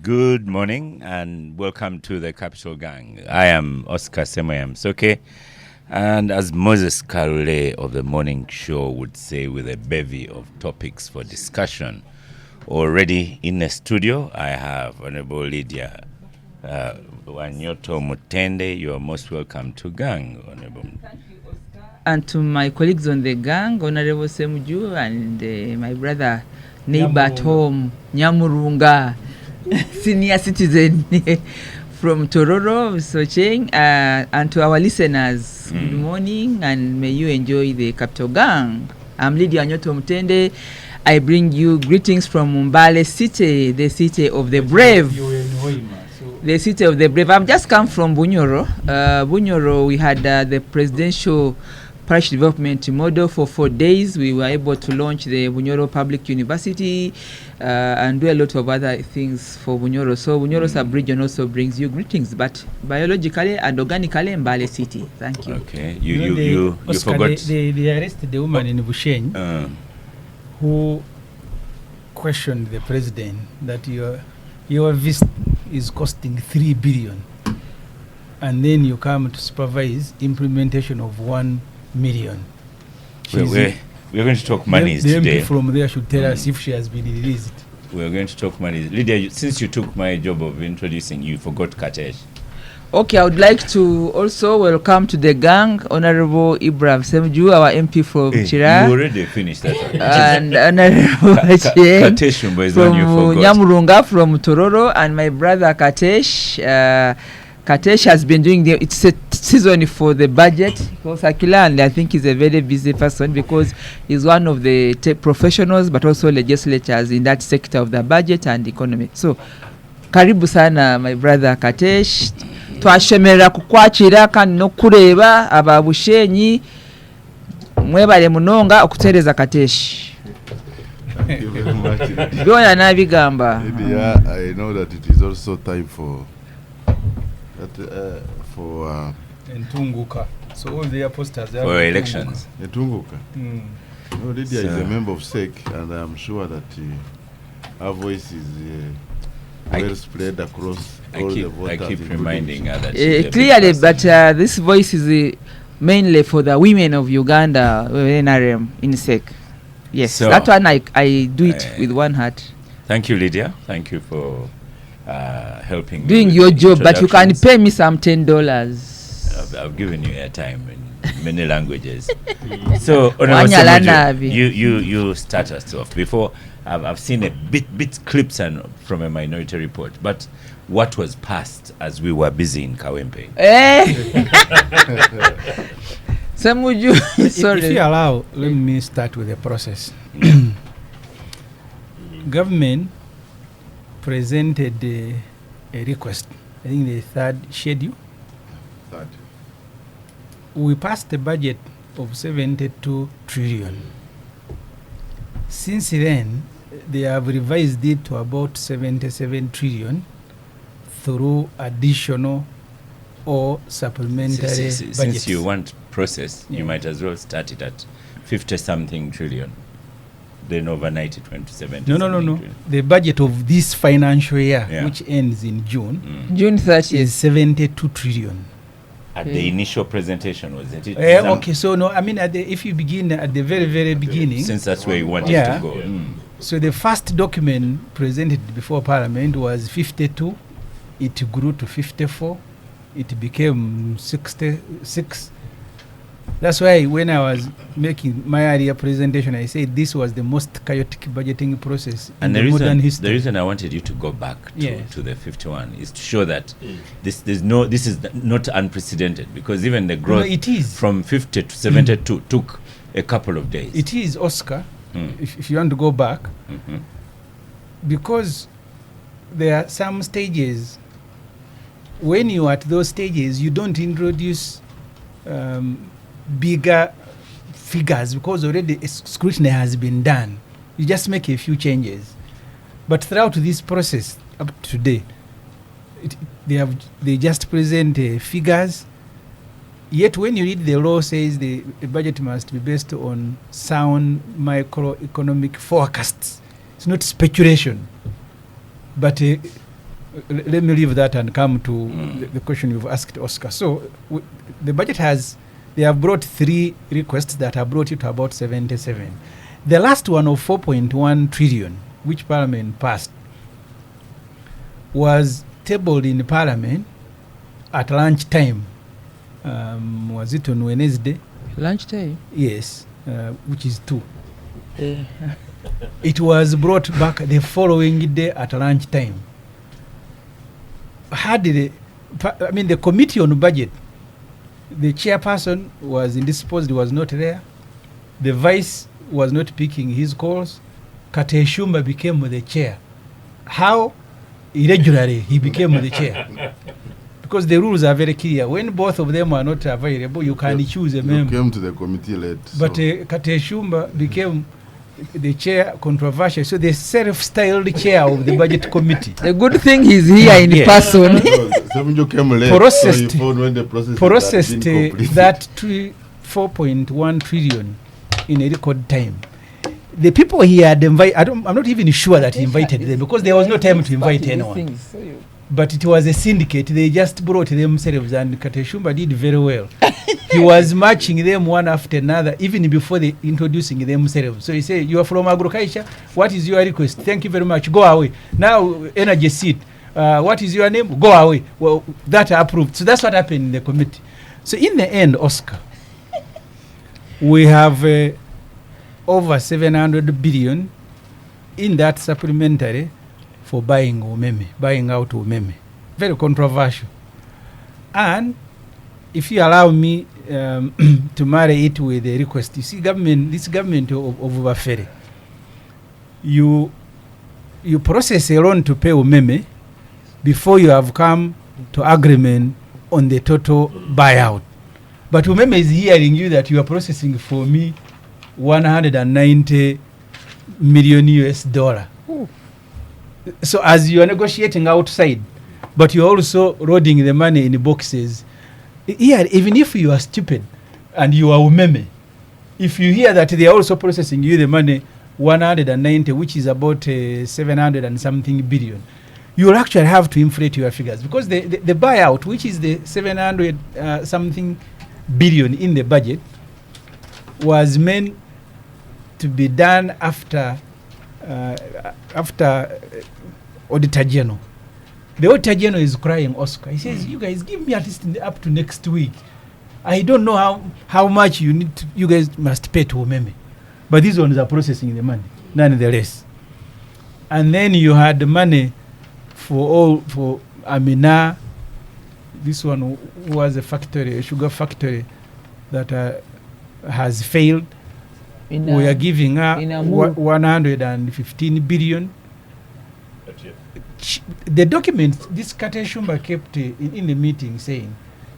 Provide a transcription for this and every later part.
Good morning and welcome to the Capital Gang. I am Oscar Semoyam Soke, and as Moses Karule of the morning show would say, with a bevy of topics for discussion. Already in the studio, I have Honorable Lydia Wanyoto Mutende. You are most welcome to Gang, Honorable. Thank you, Oscar. And to my colleagues on the Gang, Honorable Semuju, and my brother, neighbor at home, Nyamurunga, senior citizen from Tororo, Socheng, and to our listeners, good morning, and may you enjoy the Capital Gang. I'm Lydia Wanyoto Mutende. I bring you greetings from Mbale City, the city of the brave. The city of the brave. I've just come from Bunyoro. Bunyoro, we had the presidential parish development model for 4 days. We were able to launch the Bunyoro Public University and do a lot of other things for Bunyoro. So Bunyoro sub-region also brings you greetings, but biologically and organically Mbale City. Thank you. Okay, you Oscar, forgot. They arrested the woman in Busheng who questioned the president that your visit is costing 3 billion, and then you come to supervise implementation of 1 million. We're going to talk money the today. MP from there should tell us if she has been released. We're going to talk money. Lydia, since you took my job of introducing, you forgot Katesh. Okay, I would like to also welcome to the gang Honorable Ibrahim Semju, our MP from Chira. You already finished that one. And Honorable Katesh is from one you forgot. Nyamurunga from Tororo, and my brother Katesh. Katesh has been doing it's a season for the budget circular, and I think he's a very busy person because he's one of the professionals but also legislators in that sector of the budget and economy. So karibu sana my brother Katesh. Twashemerera kukwakira kandi nokureba ababushenyi mwebale munonga okutereza Katesh. Thank you very much. Byona nabigamba. I know that it is also time for Ntunguka. So all their posters for elections. Ntunguka. No, Lydia is a member of SEC, and I am sure that her voice is well spread across all the voters. I keep reminding her that clearly, but this voice is mainly for the women of Uganda, NRM, in SEC. Yes, so that one I do it with one heart. Thank you, Lydia. Thank you for helping doing me your job, but you can pay me some $10. I've given you airtime in many languages. So, Honorable you start us off. Before, I've seen a bit clips from a minority report, but what was passed as we were busy in Kawempe? Sorry. If you allow, let me start with the process. Government presented a request, I think the third schedule. We passed a budget of 72 trillion. Since then, they have revised it to about 77 trillion through additional or supplementary budgets. Since you want process, you might as well start it at 50-something trillion. Then overnight it went to 70. No. The budget of this financial year, which ends in June, June 30th, is 72 trillion. At the initial presentation, wasn't it? Okay, so no, I mean, if you begin at the very, very beginning. Since that's where you wanted to go. So the first document presented before Parliament was 52. It grew to 54. It became 66. That's why when I was making my earlier presentation, I said this was the most chaotic budgeting process in the modern history. The reason I wanted you to go back to the 51 is to show that this is not unprecedented, because even the growth from 50 to 72 took a couple of days. It is, Oscar, if you want to go back, because there are some stages. When you are at those stages, you don't introduce bigger figures because already scrutiny has been done. You just make a few changes. But throughout this process up to today, they just present figures. Yet when you read the law, says the budget must be based on sound microeconomic forecasts. It's not speculation. But let me leave that and come to the question you've asked, Oscar. So the budget they have brought 3 requests that have brought it to about 77. The last one of 4.1 trillion, which Parliament passed, was tabled in Parliament at lunchtime. Was it on Wednesday? Lunchtime? Yes, which is 2. It was brought back the following day at lunchtime. The committee on budget, the chairperson was indisposed, was not there. The vice was not picking his calls. Kateshumba became the chair. How? Irregularly, he became the chair. Because the rules are very clear. When both of them are not available, you can choose a member. You came to the committee late. But Kateshumba became the chair, controversial. So the self-styled chair of the budget committee. The good thing he's here in person. Processed that 4.1 trillion in a record time. The people he had invited, I'm not even sure that he invited them because there was no time to invite anyone. But it was a syndicate. They just brought themselves, and Kateshumba did very well. He was matching them one after another, even before they introducing themselves. So he said, "You are from agriculture. What is your request? Thank you very much. Go away. Now, energy seat. What is your name? Go away." Well, that approved. So that's what happened in the committee. So in the end, Oscar, we have over 700 billion in that supplementary for buying out Umeme. Very controversial. And if you allow me to marry it with a request, you see, this government of Ubafere, you process a loan to pay Umeme before you have come to agreement on the total buyout. But Umeme is hearing you that you are processing for me 190 million US dollar. Ooh. So as you are negotiating outside, but you're also loading the money in the boxes, here, even if you are stupid and you are Umeme, if you hear that they are also processing you the money 190, which is about 700 and something billion, you will actually have to inflate your figures, because the buyout, which is the 700 something billion in the budget, was meant to be done after Auditor General. The Auditor General is crying, Oscar. He says, "You guys give me at least up to next week. I don't know how much you guys must pay to Umeme, but these ones are processing the money nonetheless." And then you had the money for Amina, this one who was a sugar factory that has failed. We are giving her 115 billion. The documents, this Kateshumba kept in the meeting saying,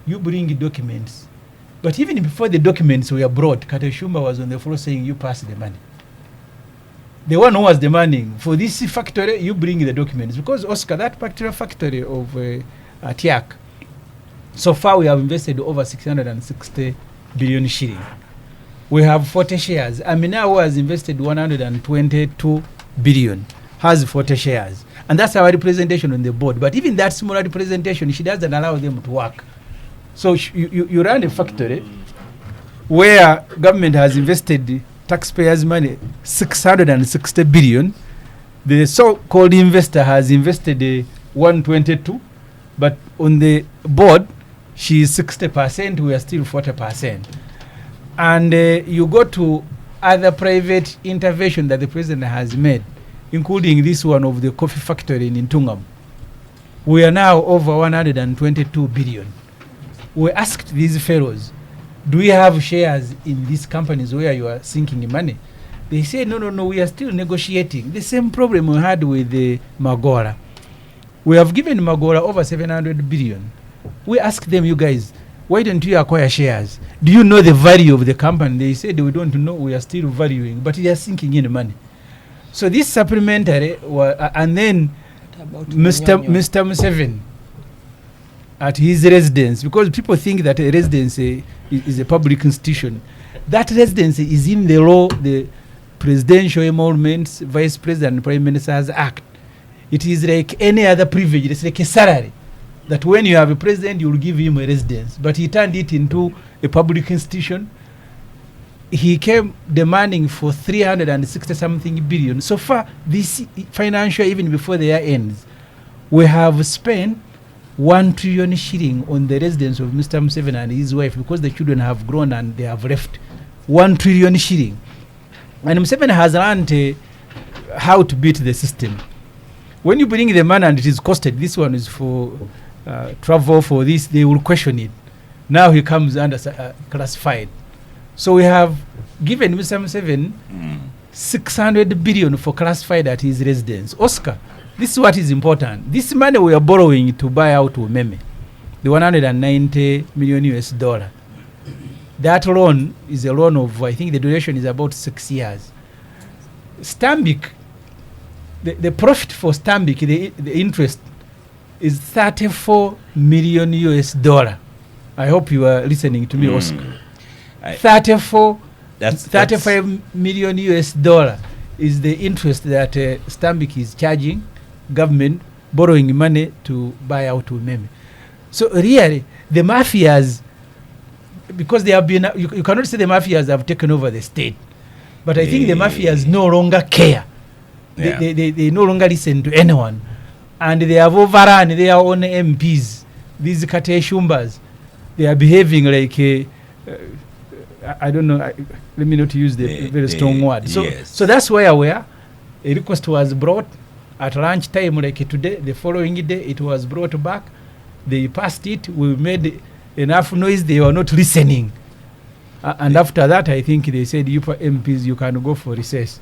"You bring documents." But even before the documents were brought, Kateshumba was on the floor saying, "You pass the money." The one who was demanding, "For this factory, you bring the documents." Because, Oscar, that particular factory of Tiak, so far we have invested over 660 billion shilling. We have 40 shares. Amina, who has invested 122 billion, has 40 shares. And that's our representation on the board. But even that small representation, she doesn't allow them to work. So you run a factory where government has invested taxpayers' money 660 billion. The so-called investor has invested 122, but on the board, she is 60%, we are still 40%. And you go to other private intervention that the president has made, including this one of the coffee factory in Ntungam. We are now over 122 billion. We asked these fellows, "Do we have shares in these companies where you are sinking money?" They say, no, we are still negotiating. The same problem we had with the Magora. We have given Magora over 700 billion. We asked them, "You guys, why don't you acquire shares? Do you know the value of the company?" They said, "We don't know, we are still valuing," but they are sinking in money. So this supplementary, and then Mr. Museveni at his residence, because people think that a residence is a public institution. That residence is in the law, the Presidential Emoluments, Vice President, Prime Minister's Act. It is like any other privilege. It's like a salary that when you have a president, you will give him a residence. But he turned it into a public institution. He came demanding for 360 something billion. So far, this financial, even before the year ends, we have spent 1 trillion shilling on the residence of Mr. Museveni and his wife, because the children have grown and they have left. 1 trillion shilling. And Museveni has learned how to beat the system. When you bring the money and it is costed, this one is for travel, for this, they will question it. Now he comes under classified. So we have given Mr. Museveni 600 billion for classified at his residence. Oscar, this is what is important. This money we are borrowing to buy out Umeme, the 190 million US dollar. That loan is a loan of, I think the duration is about 6 years. Stanbic, the profit for Stanbic, the interest is 34 million US dollar. I hope you are listening to me, Oscar. 35 million US dollar is the interest that Stanbic is charging government, borrowing money to buy out Umeme. So really, the mafias, because they have been, you cannot say the mafias have taken over the state, but I think the mafias no longer care. Yeah. They no longer listen to anyone, and they have overrun their own MPs. These Kate Shumbas, they are behaving like I don't know. Let me not use the very strong word. So, so that's where we are. A request was brought at lunch time, like today. The following day, it was brought back. They passed it. We made enough noise. They were not listening. And after that, I think they said, you MPs, you can go for recess.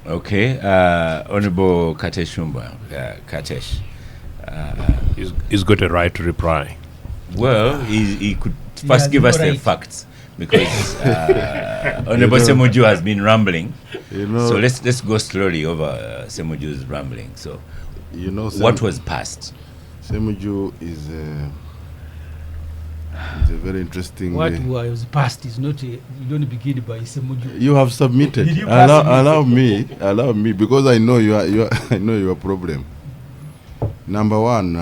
Okay. Honorable Katesh Shumba. Katesh. He's got a right to reply. Well, he could first give us the facts, because Honorable Semuju has been rambling. So let's go slowly over Semuju's rambling. So, what was passed? Semuju is a very interesting. What was passed is not. You don't begin by Semuju. You have submitted. Allow me, because I know I know your problem. Number one,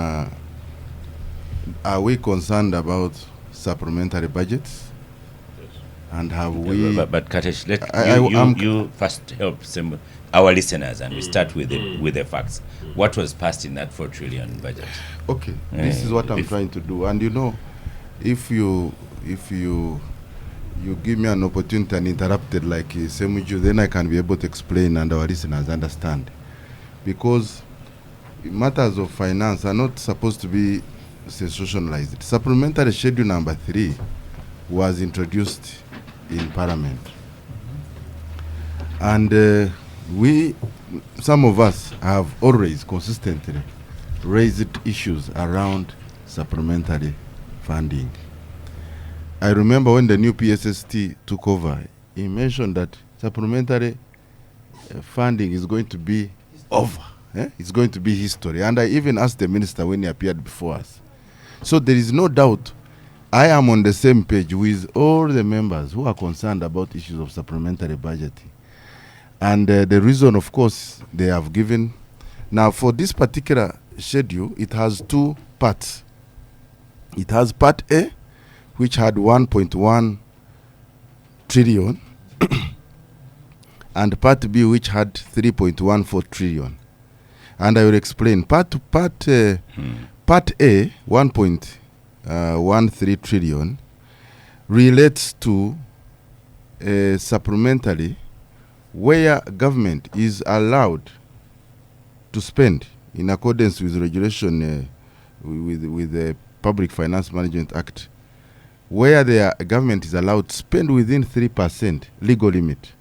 are we concerned about supplementary budgets? Yes. And have we? But Katesh, you first help our listeners, and we start with the facts. What was passed in that 4 trillion budget? Okay, this is what I'm trying to do. And if you give me an opportunity and interrupted like Semuju, then I can be able to explain and our listeners understand. Because matters of finance are not supposed to be sensationalized. Supplementary schedule number 3 was introduced in Parliament. And some of us have always consistently raised issues around supplementary funding. I remember when the new PSST took over, he mentioned that supplementary funding is going to be over. It's going to be history. And I even asked the minister when he appeared before us. So there is no doubt I am on the same page with all the members who are concerned about issues of supplementary budgeting. And the reason, of course, they have given. Now, for this particular schedule, it has 2 parts. It has Part A, which had 1.1 trillion, and Part B, which had 3.14 trillion. And I will explain. Part A, 1.13 trillion, relates to supplementary where government is allowed to spend in accordance with regulation with the Public Finance Management Act, where the government is allowed to spend within 3% legal limit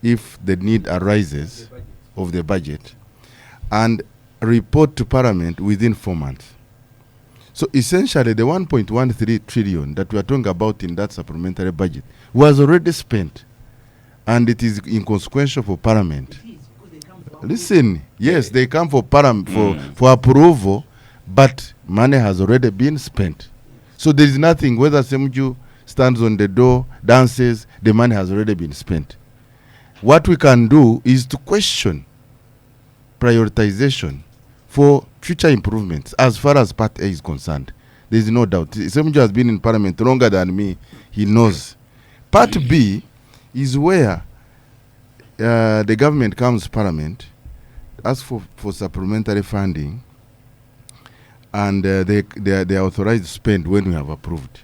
if the need arises of the budget, and report to Parliament within 4 months. So essentially, the 1.13 trillion that we are talking about in that supplementary budget was already spent, and it is inconsequential for Parliament. Listen, yes, they come for for approval, but money has already been spent. So there is nothing, whether Semuju stands on the door, dances, the money has already been spent. What we can do is to question prioritization for future improvements as far as Part A is concerned. There is no doubt. Semjo has been in Parliament longer than me. He knows. Part B is where the government comes to Parliament, asks for supplementary funding, and they are authorized to spend when we have approved.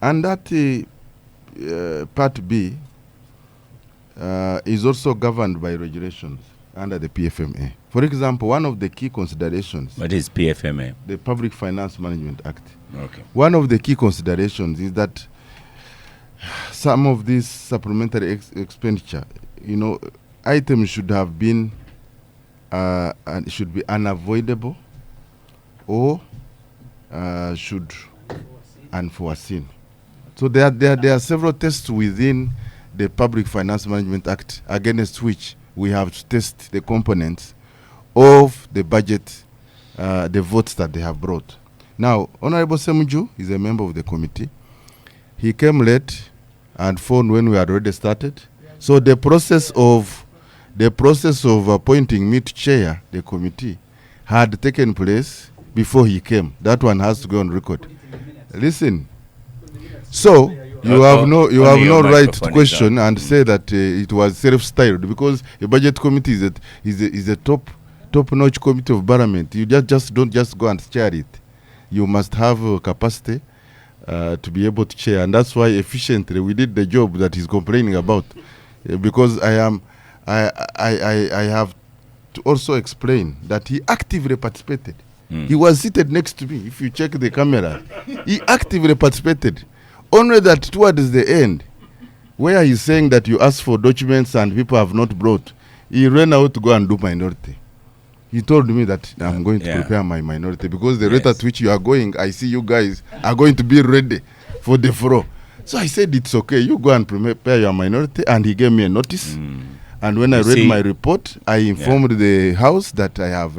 And that Part B is also governed by regulations under the PFMA. For example, one of the key considerations... What is PFMA? The Public Finance Management Act. Okay. One of the key considerations is that some of these supplementary expenditure, items should have been and should be unavoidable or should unforeseen. So there are several tests within the Public Finance Management Act against which we have to test the components of the budget, the votes that they have brought. Now, Honorable Semju is a member of the committee. He came late and phoned when we had already started. So the process of appointing me to chair the committee had taken place before he came. That one has to go on record. Listen. So you have no right to question and say that it was self-styled, because a budget committee is a top-notch committee of parliament. You just don't just go and chair it. You must have capacity to be able to chair, and that's why efficiently we did the job that he's complaining about. Because I have to also explain that he actively participated. He was seated next to me. If you check the camera, he actively participated. Only that towards the end, where he's saying that you asked for documents and people have not brought, he ran out to go and do minority. He told me that I'm going to prepare my minority, because the rate at which you are going, I see you guys are going to be ready for the floor. So I said, it's okay, you go and prepare your minority, and he gave me a notice. And when I read my report, I informed the House that I have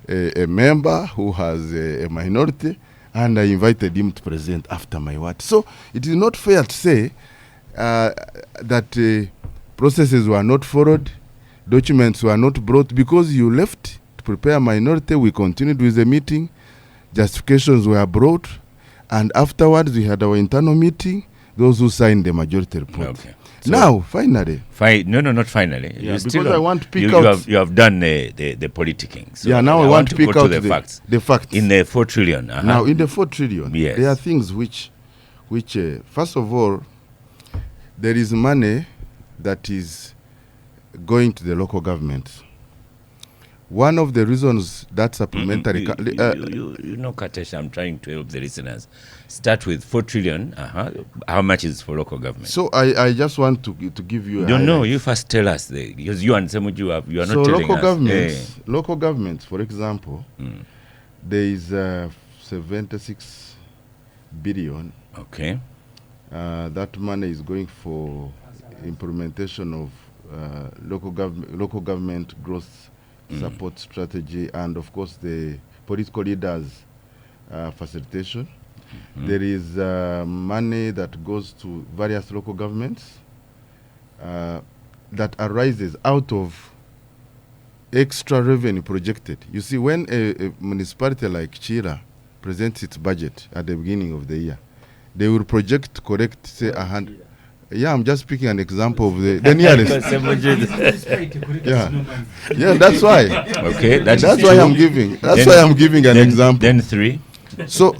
a member who has a minority, and I invited him to present after my word. So it is not fair to say that processes were not followed, documents were not brought, because you left to prepare a minority. We continued with the meeting, justifications were brought, and afterwards we had our internal meeting, those who signed the majority report. Okay. So now, finally. Not finally. Yeah, because I want to pick out... You have done the politicking. So now I want to pick out the facts. The facts. In the 4 trillion. Now, in the 4 trillion, there are things which first of all, there is money that is going to the local governments. One of the reasons that supplementary... Katesh, I'm trying to help the listeners. Start with 4 trillion. How much is for local government? So I just want to give you... No, you first tell us. Because you and Semuju, you are not telling us. Local governments, for example, there is 76 billion. Okay. That money is going for implementation of local government growth support strategy, and of course the political leaders facilitation. There is money that goes to various local governments that arises out of extra revenue projected. You see, when a municipality like Chira presents its budget at the beginning of the year, they will project correct, say, 100. Yeah, I'm just picking an example of the nearest. That's why. Okay, that's why I'm giving. That's why I'm giving an example. Then 3. So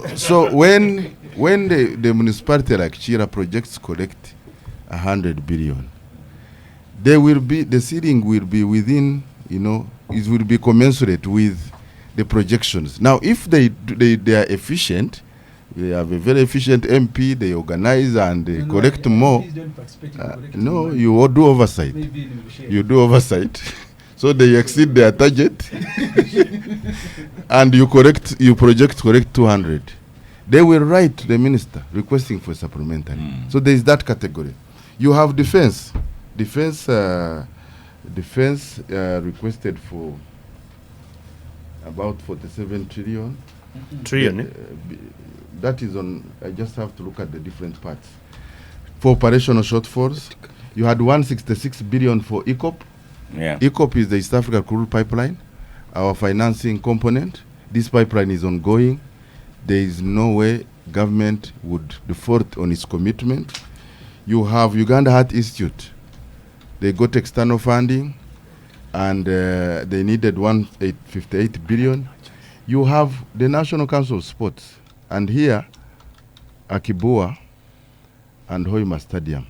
when the municipality like Chira projects collect 100 billion, the ceiling will be within, it will be commensurate with the projections. Now, if they are efficient. They have a very efficient MP. They organize and they collect more. No, you do oversight. You do oversight. So they exceed their target, and you project correct 200. They will write to the minister requesting for supplementary. So there is that category. You have defense. Defense requested for about 47 trillion. That is on, I just have to look at the different parts. For operational shortfalls, you had 166 billion for ECOP. Yeah. ECOP is the East Africa Crude Pipeline. our financing component. This pipeline is ongoing. There is no way government would default on its commitment. You have Uganda Heart Institute. They got external funding, and they needed 158 billion. You have the National Council of Sports, and here, Akibua and Hoima Stadium.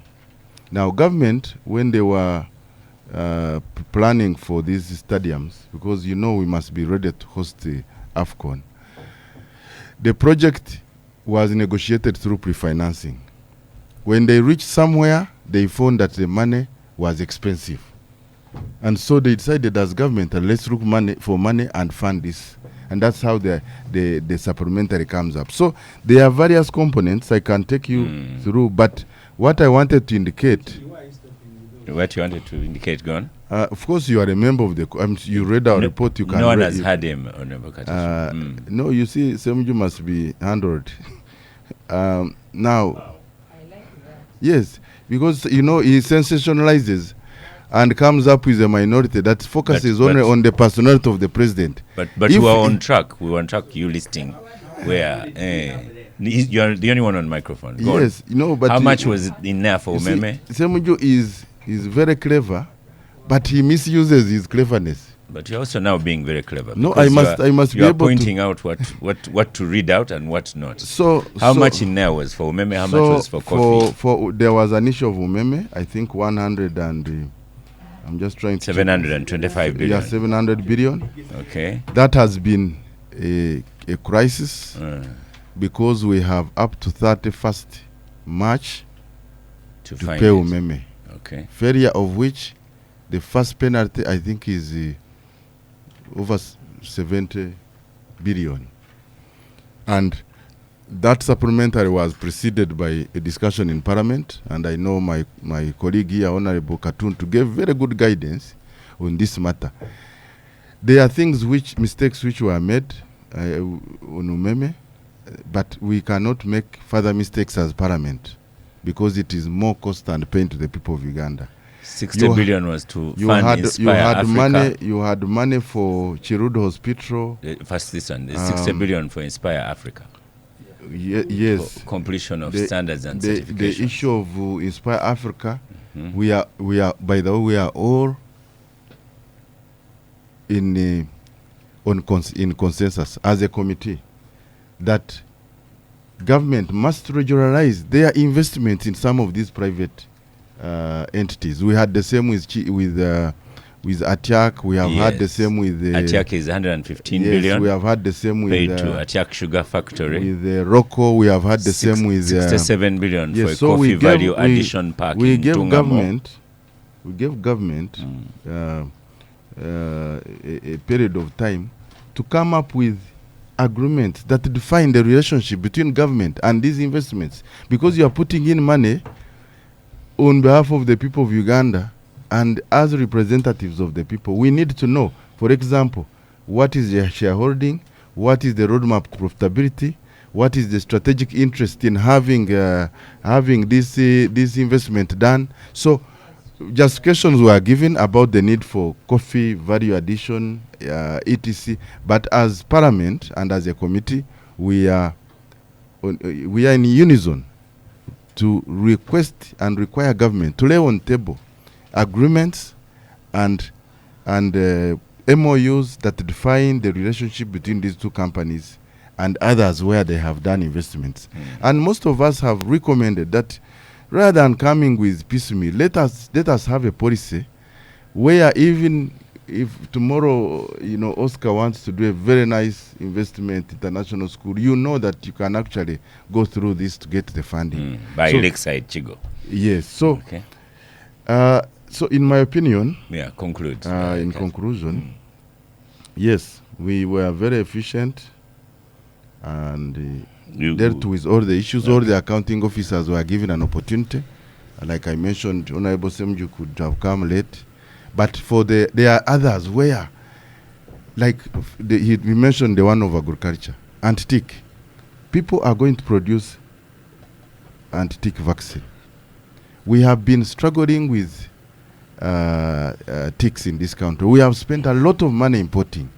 Now, government, when they were planning for these stadiums, because we must be ready to host the AFCON, the project was negotiated through pre-financing. When they reached somewhere, they found that the money was expensive. And so they decided as government, let's look for money and fund this. And that's how the supplementary comes up. So there are various components I can take you through, but what I wanted to indicate... What you wanted to indicate, go on. Of course, you are a member of the... you read our report, you can... No one has had him on the No, you see, Semju must be handled. Now... Yes, because, he sensationalizes and comes up with a minority that focuses only on the personality of the president. But we were on track. We were on track, you listing where... you're the only one on microphone. Go yes, on. But... How much was it in there for Meme? Semju is very clever, but he misuses his cleverness. But you're also now being very clever. No, I must be able to... pointing out what to read out and what not. So how much in there was for Umeme? How much was for coffee? There was an issue of Umeme, I think 100 and... I'm just trying to... 725 billion. Yeah, 700 billion. Okay. That has been a crisis because we have up to 31st March to pay Umeme. Okay. Failure of which the first penalty, I think, is over 70 billion. And that supplementary was preceded by a discussion in Parliament, and I know my colleague here, Honorable Katun, to give very good guidance on this matter. There are mistakes which were made on Umeme, but we cannot make further mistakes as Parliament because it is more cost and pain to the people of Uganda. 60 billion was to fund Inspire Africa. You had money for Chirudo Hospital. First this one, 60 billion for Inspire Africa. Yes. For completion of standards and certifications. The issue of Inspire Africa, we are by the way, we are all in consensus as a committee that government must regularize their investment in some of these private entities. We had the same with Atiak. We have had the same with Atiak is 115 billion. We have had the same with paid to Atiak Sugar Factory. With Rocco, we have had the same with 67 billion for a coffee value addition park. We gave government a period of time to come up with agreements that define the relationship between government and these investments, because you are putting in money on behalf of the people of Uganda, and as representatives of the people, we need to know, for example, what is their shareholding, what is the roadmap to profitability, what is the strategic interest in having this investment done. So justifications were given about the need for coffee, value addition, etc. But as Parliament and as a committee, we are in unison to request and require government to lay on table agreements and MOUs that define the relationship between these two companies and others where they have done investments. And most of us have recommended that rather than coming with piecemeal, let us have a policy where even if tomorrow, Oscar wants to do a very nice investment international school, that you can actually go through this to get the funding. By Lakeside, Chigo. Yes. So, so in my opinion, conclude. In conclusion, yes, we were very efficient and dealt with all the issues. All the accounting officers were given an opportunity. Like I mentioned, Honorable Semju could have come late. But there are others where, like we mentioned the one of agriculture, anti-tick. People are going to produce anti-tick vaccine. We have been struggling with ticks in this country. We have spent a lot of money importing.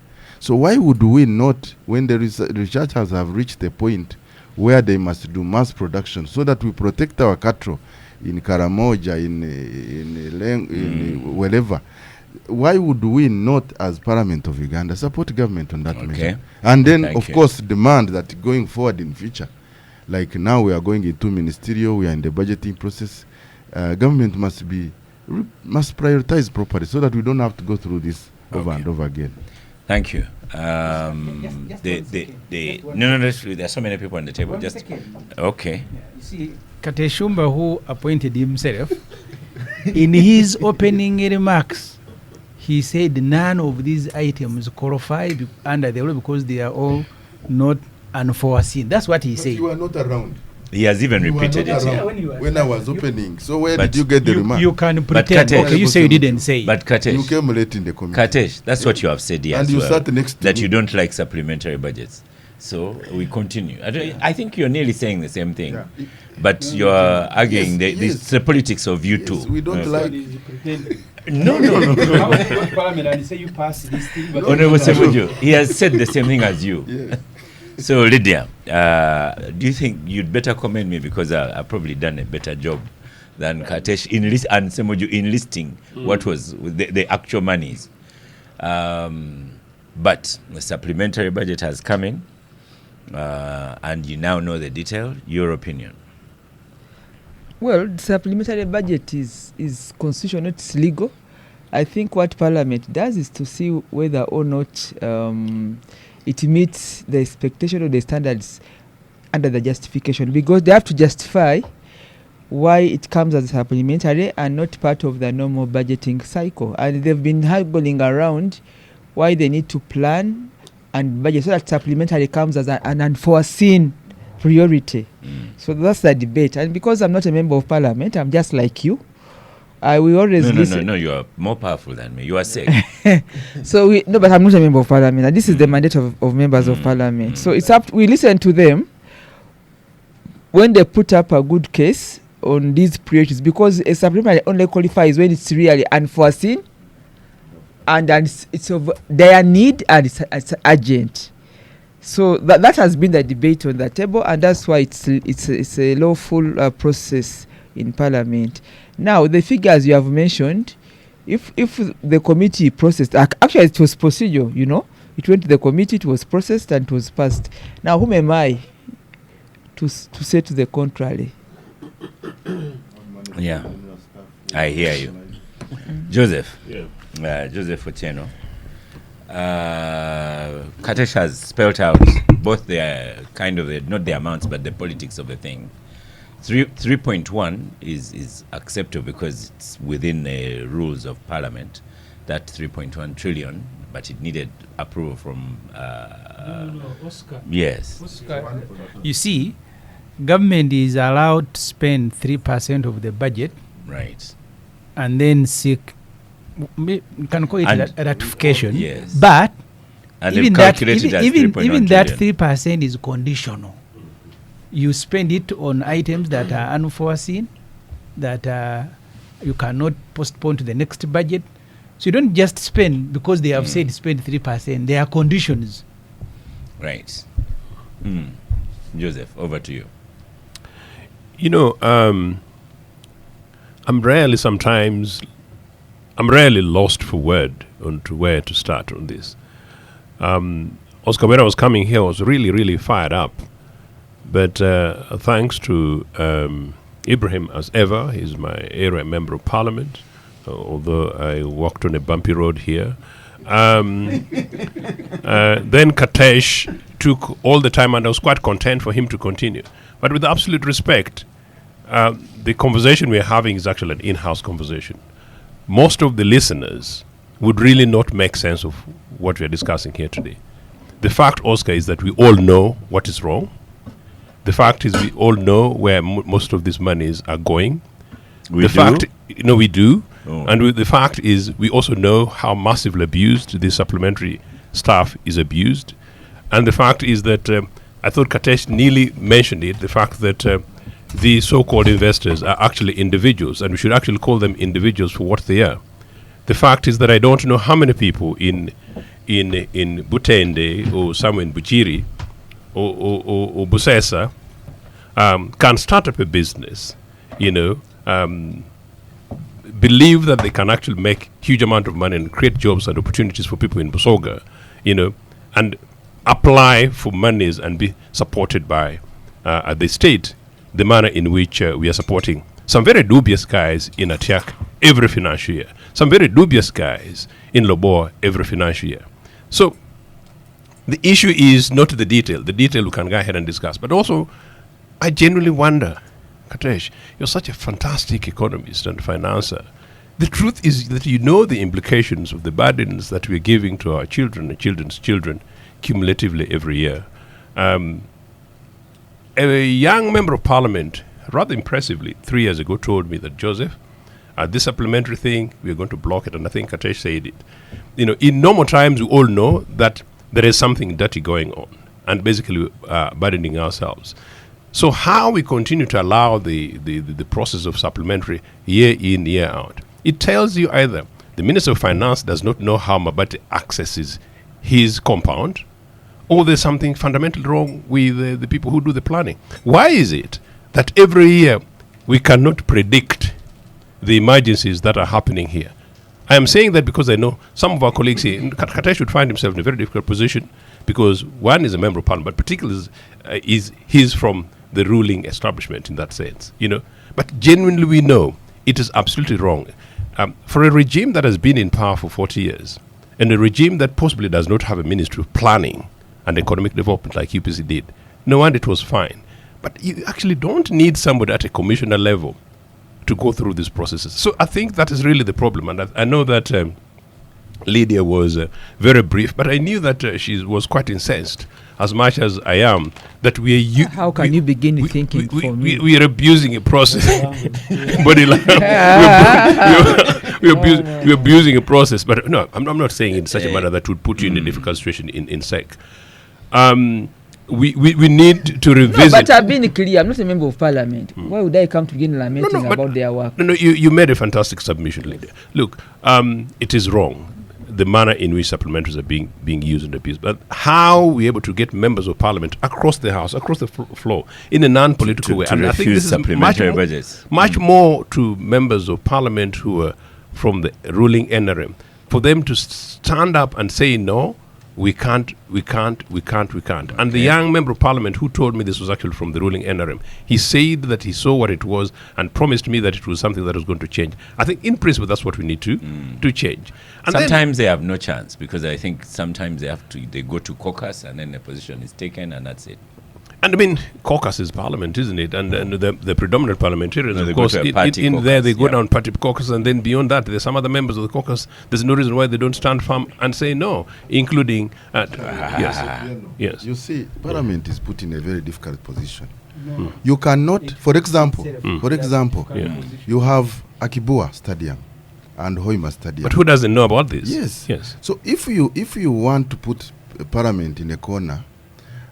So why would we not, when the researchers have reached the point where they must do mass production so that we protect our cattle in Karamoja, in wherever, why would we not, as Parliament of Uganda, support government on that measure? And then, of course, demand that going forward in future, like now we are going into ministerial, we are in the budgeting process, government must prioritize properly so that we don't have to go through this over and over again. Thank you. No, there are so many people on the table. Okay. You see, Kateshumba, who appointed himself, in his opening remarks, he said none of these items qualify under the law because they are all not unforeseen. That's what he said. You were not around. He has even repeated it. When I was opening. So where did you get the remark? You can pretend. Katesh, okay, you say you didn't say. But Katesh, you came late in the committee. Katesh, that's what you have said here. And you sat next to that me. You don't like supplementary budgets. So we continue. I think you're nearly saying the same thing, but you're arguing it's the politics of you two. We don't like. No. Honorable Semuju, he has said the same thing as you. Yeah. So Lydia, do you think you'd better commend me because I've probably done a better job than Katesh and Semuju enlisting what was the actual monies? But the supplementary budget has come in, and you now know the detail. Your opinion? Well, the supplementary budget is constitutional, it's legal. I think what Parliament does is to see whether or not it meets the expectation of the standards under the justification, because they have to justify why it comes as supplementary and not part of the normal budgeting cycle. And they've been haggling around why they need to plan and budget so that supplementary comes as an unforeseen priority. So that's the debate. And because I'm not a member of Parliament, I'm just like you. I will always listen. No, you are more powerful than me. You are sick. But I'm not a member of Parliament. And this is the mandate of members of Parliament. So it's up. We listen to them when they put up a good case on these priorities, because a supplementary only qualifies when it's really unforeseen and it's of their need and it's urgent. So that has been the debate on the table, and that's why it's a lawful process in Parliament. Now, the figures you have mentioned, if the committee processed, actually it was procedure, it went to the committee, it was processed and it was passed. Now, whom am I to say to the contrary? Yeah, I hear you. Joseph. Yeah. Joseph Otieno. Katesh has spelled out both not the amounts, but the politics of the thing. 3.1 is acceptable because it's within the rules of Parliament, that 3.1 trillion, but it needed approval from... Oscar. Yes. Oscar, you see, government is allowed to spend 3% of the budget. Right. And then seek, you can call it ratification. Yes. But and even that 3% is conditional. You spend it on items that are unforeseen, that you cannot postpone to the next budget. So you don't just spend because they have said spend 3%. There are conditions. Right. Joseph, over to you. I'm rarely lost for word on to where to start on this. Oscar, when I was coming here, I was really, really fired up. But thanks to Ibrahim, as ever, he's my area member of Parliament, although I walked on a bumpy road here. Then Katesh took all the time, and I was quite content for him to continue. But with absolute respect, the conversation we're having is actually an in-house conversation. Most of the listeners would really not make sense of what we're discussing here today. The fact, Oscar, is that we all know what is wrong. The fact is we all know where most of these monies are going. We do. Oh. And the fact is we also know how massively abused the supplementary staff is abused. And the fact is that I thought Katesh nearly mentioned it, the fact that the so-called investors are actually individuals, and we should actually call them individuals for what they are. The fact is that I don't know how many people in in Butende or somewhere in Buchiri or Busesa can start up a business, believe that they can actually make huge amount of money and create jobs and opportunities for people in Busoga, and apply for monies and be supported by the state, the manner in which we are supporting some very dubious guys in Atiak every financial year, some very dubious guys in Loboa every financial year. So the issue is not the detail. The detail we can go ahead and discuss. But also, I genuinely wonder, Katesh, you're such a fantastic economist and financier. The truth is that you know the implications of the burdens that we're giving to our children and children's children cumulatively every year. A young member of parliament, rather impressively, 3 years ago told me that, Joseph, this supplementary thing, we're going to block it. And I think Katesh said it. In normal times, we all know that there is something dirty going on and basically burdening ourselves. So how we continue to allow the process of supplementary year in, year out, it tells you either the Minister of Finance does not know how Mabate accesses his compound, or there's something fundamentally wrong with the people who do the planning. Why is it that every year we cannot predict the emergencies that are happening here? I am saying that because I know some of our colleagues here, Katesh would find himself in a very difficult position because one is a member of parliament, but particularly he's from the ruling establishment in that sense, But genuinely we know it is absolutely wrong. For a regime that has been in power for 40 years, and a regime that possibly does not have a Ministry of Planning and Economic Development like UPC did, no wonder it was fine. But you actually don't need somebody at a commissioner level to go through these processes. So I think that is really the problem. And I know that Lydia was very brief, but I knew that she was quite incensed, as much as I am, that we are... How can you begin thinking for me? We are abusing a process. Body language. We're abusing a process. But no, I'm not saying in such a manner that would put you in a difficult situation in SEC. We need to revisit... No, but I've been clear. I'm not a member of parliament. Why would I come to begin lamenting about their work? No, you made a fantastic submission, Lydia. Look, it is wrong, the manner in which supplementaries are being used and abused. But how are we able to get members of parliament across the house, across the floor, in a non-political way? And I think this supplementary budgets. Much more to members of parliament who are from the ruling NRM, for them to stand up and say, no, we can't. And the young member of parliament who told me this was actually from the ruling NRM, he said that he saw what it was and promised me that it was something that was going to change. I think in principle that's what we need to change. And sometimes they have no chance, because I think sometimes they go to caucus and then a position is taken and that's it. And I mean, caucus is parliament, isn't it? And the predominant parliamentarians, of course, in caucus, there they go down party caucus, and then beyond that, there's some other members of the caucus. There's no reason why they don't stand firm and say no, including... yes. You see, parliament is put in a very difficult position. You cannot, for example, you have Akibua Stadium and Hoima Stadium. But who doesn't know about this? Yes. So if you want to put parliament in a corner,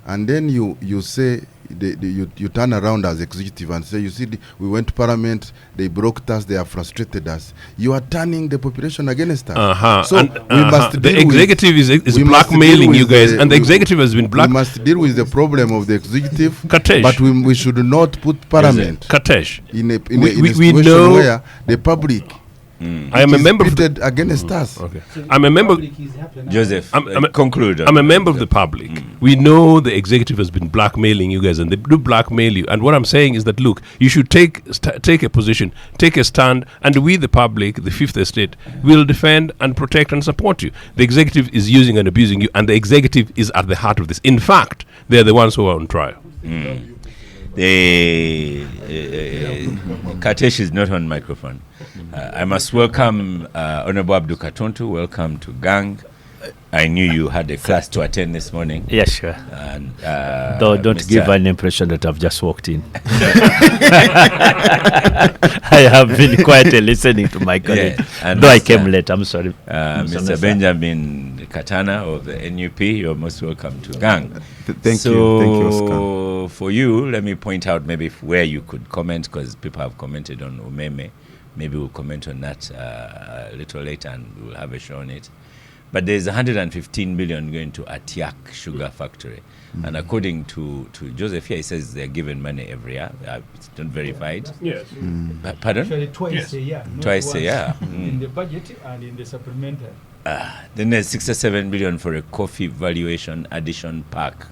and then you say you turn around as executive and say, you see, we went to parliament, they broke us, they have frustrated us. You are turning the population against us. So we must the executive is blackmailing you guys, and the executive has been black. We must deal with the problem of the executive, Katesh. But we should not put parliament Katesh. in a situation where the public I am a member of against us. Okay. I'm a member. Joseph, conclude. I'm a member of the public. We know the executive has been blackmailing you guys, and they do blackmail you. And what I'm saying is that, look, you should take a position, take a stand, and we, the public, the Fifth Estate, will defend and protect and support you. The executive is using and abusing you, and the executive is at the heart of this. In fact, they're the ones who are on trial. Katesh is not on microphone. I must welcome Honorable Abdul Katontu. Welcome to Gang. I knew you had a class to attend this morning. Yes, sure. And, don't give an impression that I've just walked in. I have been quietly listening to my colleague. Yeah, though I came late, I'm sorry. Mr. Benjamin Katana of the NUP, you're most welcome to Gang. Thank you, Oscar. For you, let me point out maybe where you could comment, because people have commented on Umeme. Maybe we'll comment on that a little later and we'll have a show on it. But there's 115 million going to Atiak Sugar Factory. And according to Joseph here, he says they're given money every year. It's not verified. Yes. Pardon? Actually, twice Yes. a year. not Twice a once year. In the budget and in the supplementary. Then there's 67 billion for a coffee valuation addition park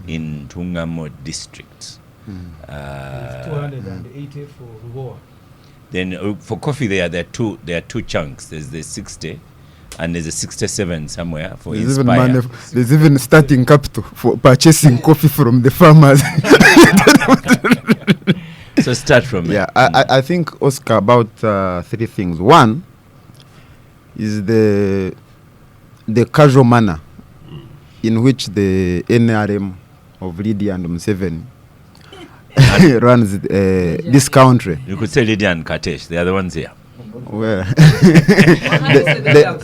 in Tungamo district. 280 for Ruboa. Then for coffee there are two chunks. There's the 60 and there's a 67 somewhere for There's even, Inspire. there's even starting capital for purchasing coffee from the farmers. So start from Yeah, it. I think, Oscar, about three things. One is the casual manner in which the NRM of Lydia and Museveni runs this country. You could say Lydia and Katesh. They are the ones here. Well,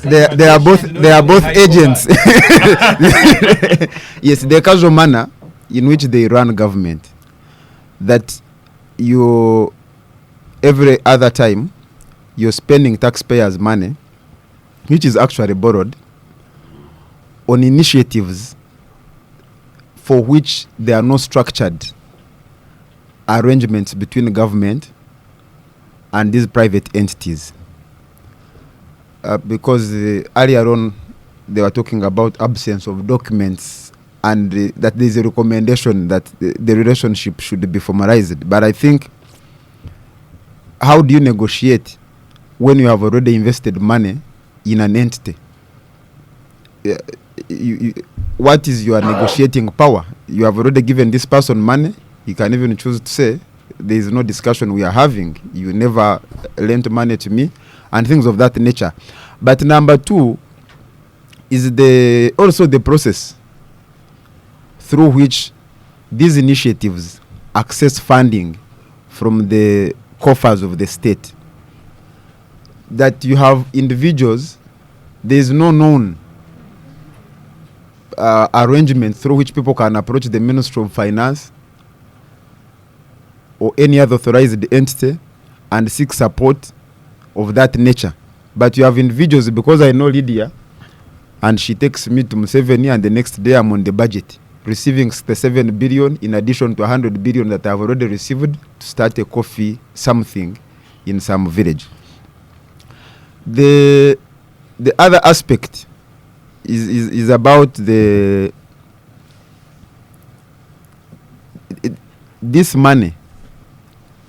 they are both agents. Yes, the casual manner in which they run government, that you every other time you're spending taxpayers' money, which is actually borrowed, on initiatives for which there are no structured arrangements between the government and these private entities. Because earlier on they were talking about absence of documents and that there is a recommendation that the relationship should be formalized. But I think, how do you negotiate when you have already invested money in an entity? What is your negotiating power? You have already given this person money. You can even choose to say, there is no discussion we are having. You never lent money to me, and things of that nature. But number two is also the process through which these initiatives access funding from the coffers of the state. That you have individuals, there is no known arrangement through which people can approach the Ministry of Finance or any other authorized entity and seek support of that nature. But you have individuals, because I know Lydia, and she takes me to Museveni, and the next day I'm on the budget, receiving 67 billion in addition to 100 billion that I've already received to start a coffee something in some village. The other aspect is about this money.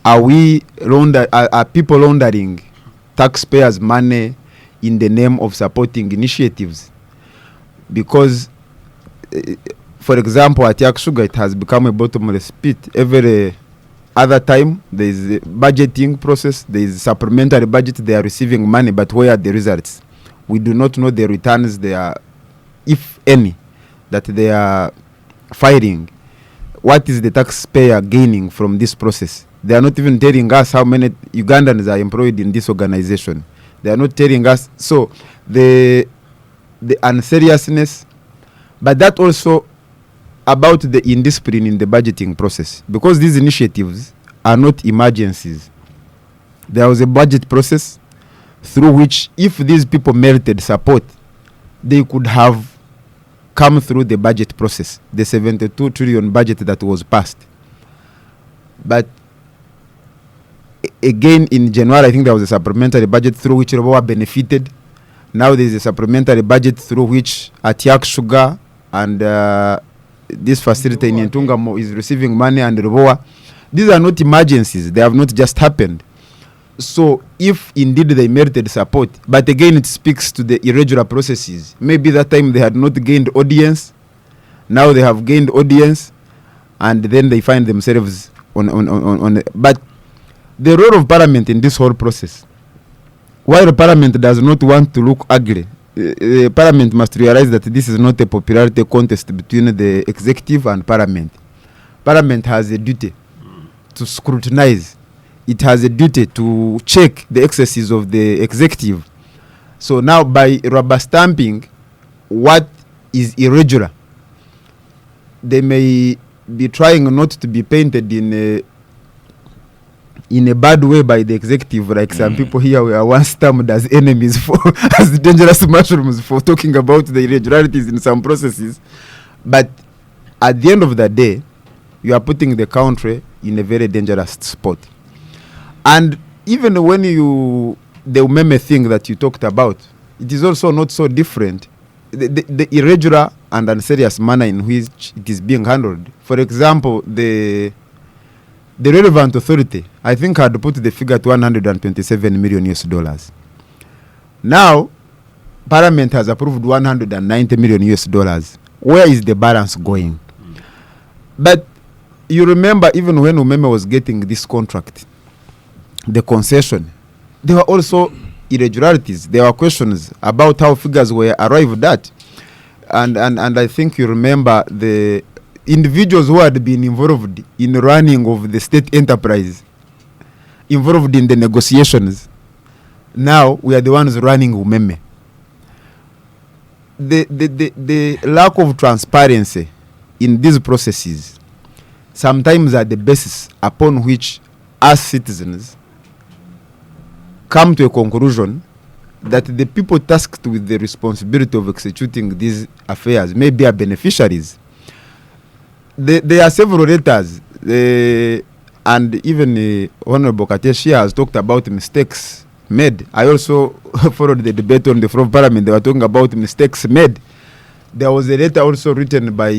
Are people laundering taxpayers' money in the name of supporting initiatives? Because, for example, at Yak Sugar, it has become a bottomless pit. Every other time, there is a budgeting process, there is supplementary budget, they are receiving money, but where are the results? We do not know the returns they are, if any, that they are filing. What is the taxpayer gaining from this process? They are not even telling us how many Ugandans are employed in this organization. They are not telling us. So the unseriousness, but that also about the indiscipline in the budgeting process, because these initiatives are not emergencies. There was a budget process through which, if these people merited support, they could have come through the budget process, the 72 trillion budget that was passed. But again, in January, I think there was a supplementary budget through which Ruboa benefited. Now there is a supplementary budget through which Atiak Sugar and this facility in Ntungamo is receiving money, and Ruboa. These are not emergencies. They have not just happened. So if indeed they merited support, but again it speaks to the irregular processes. Maybe that time they had not gained audience. Now they have gained audience, and then they find themselves on but the role of Parliament in this whole process, while Parliament does not want to look ugly, Parliament must realize that this is not a popularity contest between the executive and Parliament. Parliament has a duty to scrutinize. It has a duty to check the excesses of the executive. So now, by rubber stamping what is irregular, they may be trying not to be painted in in a bad way by the executive, like some people here were once termed as enemies for as dangerous mushrooms for talking about the irregularities in some processes. But at the end of the day, you are putting the country in a very dangerous spot. And even when the Umeme thing that you talked about, it is also not so different. The irregular and unserious manner in which it is being handled. For example, the relevant authority, I think, had put the figure to 127 million US dollars. Now, Parliament has approved 190 million US dollars. Where is the balance going? But you remember, even when Umeme was getting this contract, the concession, there were also irregularities. There were questions about how figures were arrived at. And I think you remember the individuals who had been involved in running of the state enterprise, involved in the negotiations. Now we are the ones running Umeme. The lack of transparency in these processes sometimes are the basis upon which us citizens come to a conclusion that the people tasked with the responsibility of executing these affairs may be our beneficiaries. There are several letters, and even Honorable Kateshi has talked about mistakes made. I also followed the debate on the floor of Parliament. They were talking about mistakes made. There was a letter also written by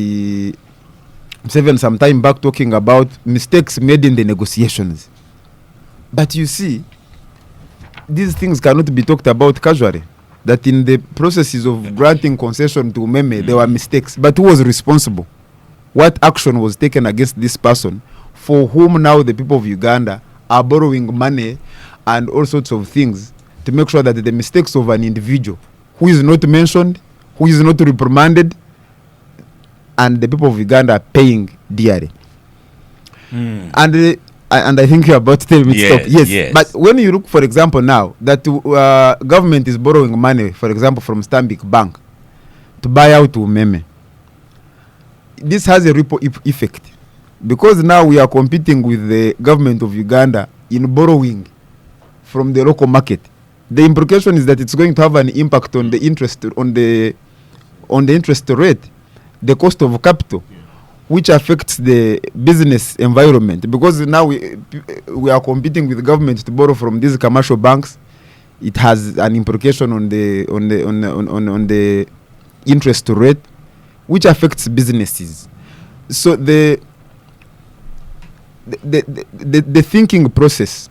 Seven some time back talking about mistakes made in the negotiations. But you see, these things cannot be talked about casually. That in the processes of granting concession to Umeme, there were mistakes. But who was responsible? What action was taken against this person for whom now the people of Uganda are borrowing money and all sorts of things to make sure that the mistakes of an individual who is not mentioned, who is not reprimanded, and the people of Uganda are paying dearly. And I think you're about to tell me to stop. Yes. But when you look, for example, now that government is borrowing money, for example, from Stanbic Bank to buy out Umeme, this has a ripple effect because now we are competing with the government of Uganda in borrowing from the local market. The implication is that it's going to have an impact on the interest on the interest rate, the cost of capital, which affects the business environment because now we are competing with the government to borrow from these commercial banks. It has an implication on the interest rate, which affects businesses. So the thinking process,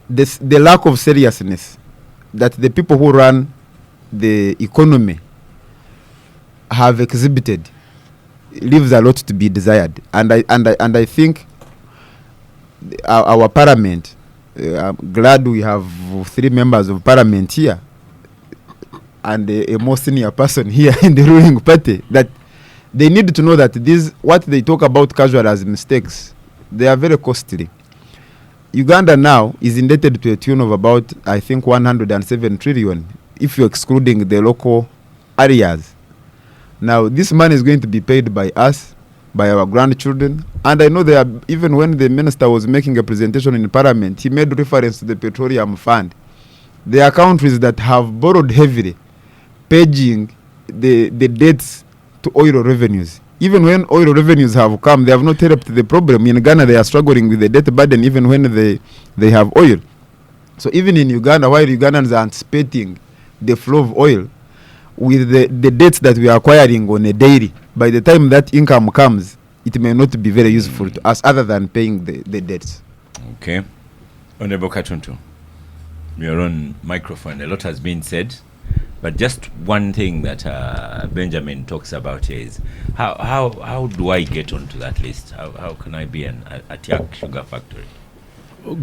the lack of seriousness that the people who run the economy have exhibited leaves a lot to be desired. And I think our parliament, I'm glad we have 3 members of parliament here and a more senior person here in the ruling party, that they need to know that these, what they talk about casual as mistakes, they are very costly. Uganda now is indebted to a tune of about, I think, 107 trillion, if you're excluding the local areas. Now, this money is going to be paid by us, by our grandchildren. And I know there are, even when the minister was making a presentation in parliament, he made reference to the petroleum fund. There are countries that have borrowed heavily, paying the debts to oil revenues. Even when oil revenues have come, they have not helped the problem. In Ghana, they are struggling with the debt burden even when they have oil. So even in Uganda, while Ugandans are anticipating the flow of oil, with the debts that we are acquiring on a daily, by the time that income comes, it may not be very useful to us other than paying the debts. Okay. Honorable Katuntu, you're on microphone. A lot has been said, but just one thing that Benjamin talks about here is how do I get onto that list? How can I be an Atiak Sugar Factory?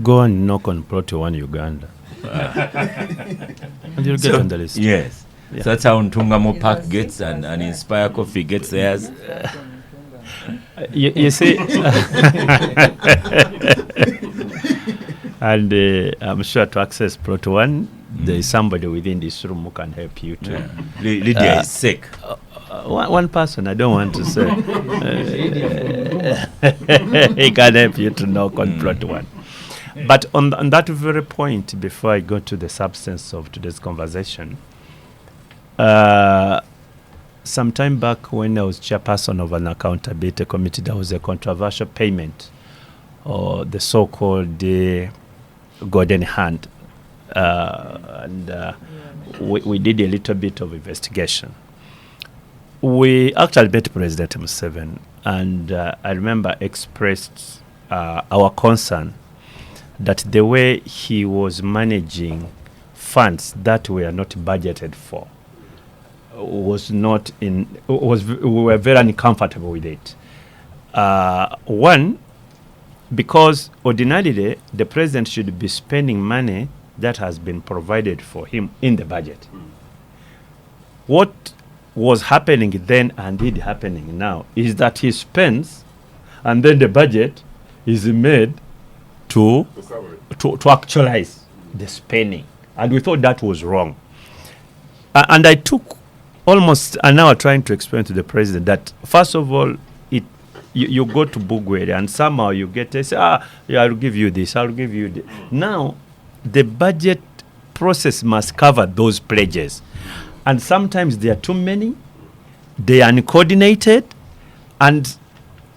Go and knock on Proto 1 Uganda. And you'll get on the list. Yes. Yeah. So that's how Ntungamo Park gets and Inspire Coffee gets theirs. You see, and I'm sure to access Proto 1, there is somebody within this room who can help you too. Yeah. Lydia is sick. One person, I don't want to say. He can help you to knock on Proto 1. But on that very point, before I go to the substance of today's conversation, some time back when I was chairperson of an accountability committee, there was a controversial payment, or the so-called golden hand. We did a little bit of investigation. We actually met President Museveni, and I remember expressed our concern that the way he was managing funds that were not budgeted for we were very uncomfortable with it. One, because ordinarily the president should be spending money that has been provided for him in the budget. What was happening then and is happening now is that he spends and then the budget is made to actualize the spending. And we thought that was wrong. And I took almost an hour trying to explain to the president that, first of all, you go to Bugwere and somehow you get to say, yeah, I'll give you this, I'll give you this. Now, the budget process must cover those pledges. And sometimes there are too many, they are uncoordinated, and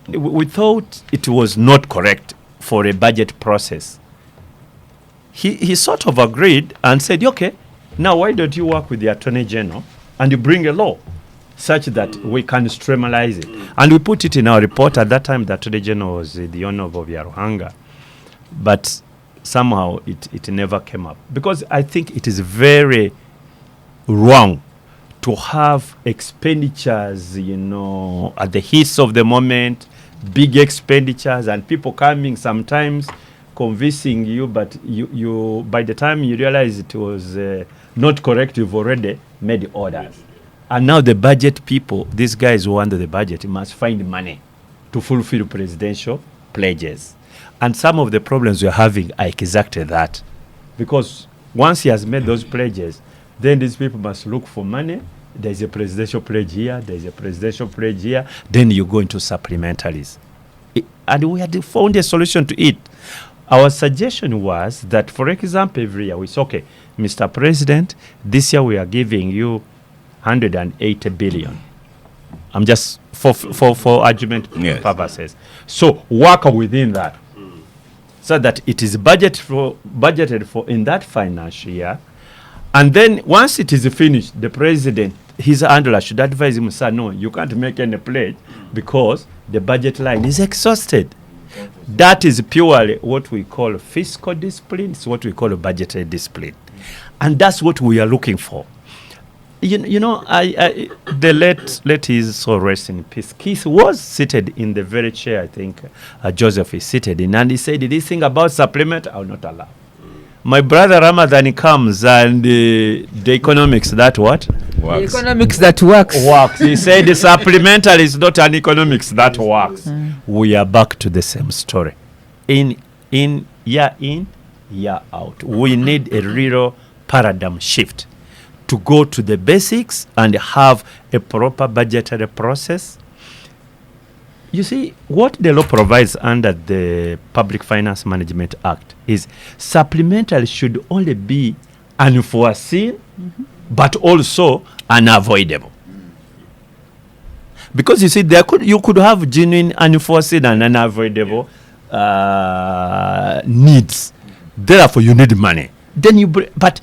we thought it was not correct for a budget process. He sort of agreed and said, okay, now why don't you work with the Attorney General and you bring a law such that we can streamline it. And we put it in our report. At that time, the Attorney General was the owner of Yaruhanga. But somehow it never came up. Because I think it is very wrong to have expenditures, at the heat of the moment, big expenditures, and people coming sometimes convincing you, but you by the time you realize it was not correct, you've already made orders. And now the budget people, these guys who under the budget, must find money to fulfill presidential pledges. And some of the problems we're having are exactly that. Because once he has made those pledges, then these people must look for money. There's a presidential pledge here, there's a presidential pledge here, then you go into supplementaries. And we had found a solution to it. Our suggestion was that, for example, every year we say, okay, Mr. President, this year we are giving you 180 billion. I'm just for argument purposes. So work within that, so that it is budgeted for in that financial year. And then once it is finished, the president, his handler should advise him, sir, no, you can't make any pledge because the budget line is exhausted. That is purely what we call fiscal discipline. It's what we call a budgetary discipline. And that's what we are looking for. The late his soul rest in peace, Keith was seated in the very chair I think Joseph is seated in, and he said, this thing about supplement, I will not allow. My brother Ramadan comes and the economics that what? Works. The economics that works. He said the supplemental is not an economics that works. We are back to the same story. In, year out. We need a real paradigm shift to go to the basics and have a proper budgetary process. You see, what the law provides under the Public Finance Management Act is supplemental should only be unforeseen, but also unavoidable. Because you see, you could have genuine unforeseen and unavoidable needs. Therefore, you need money. Then but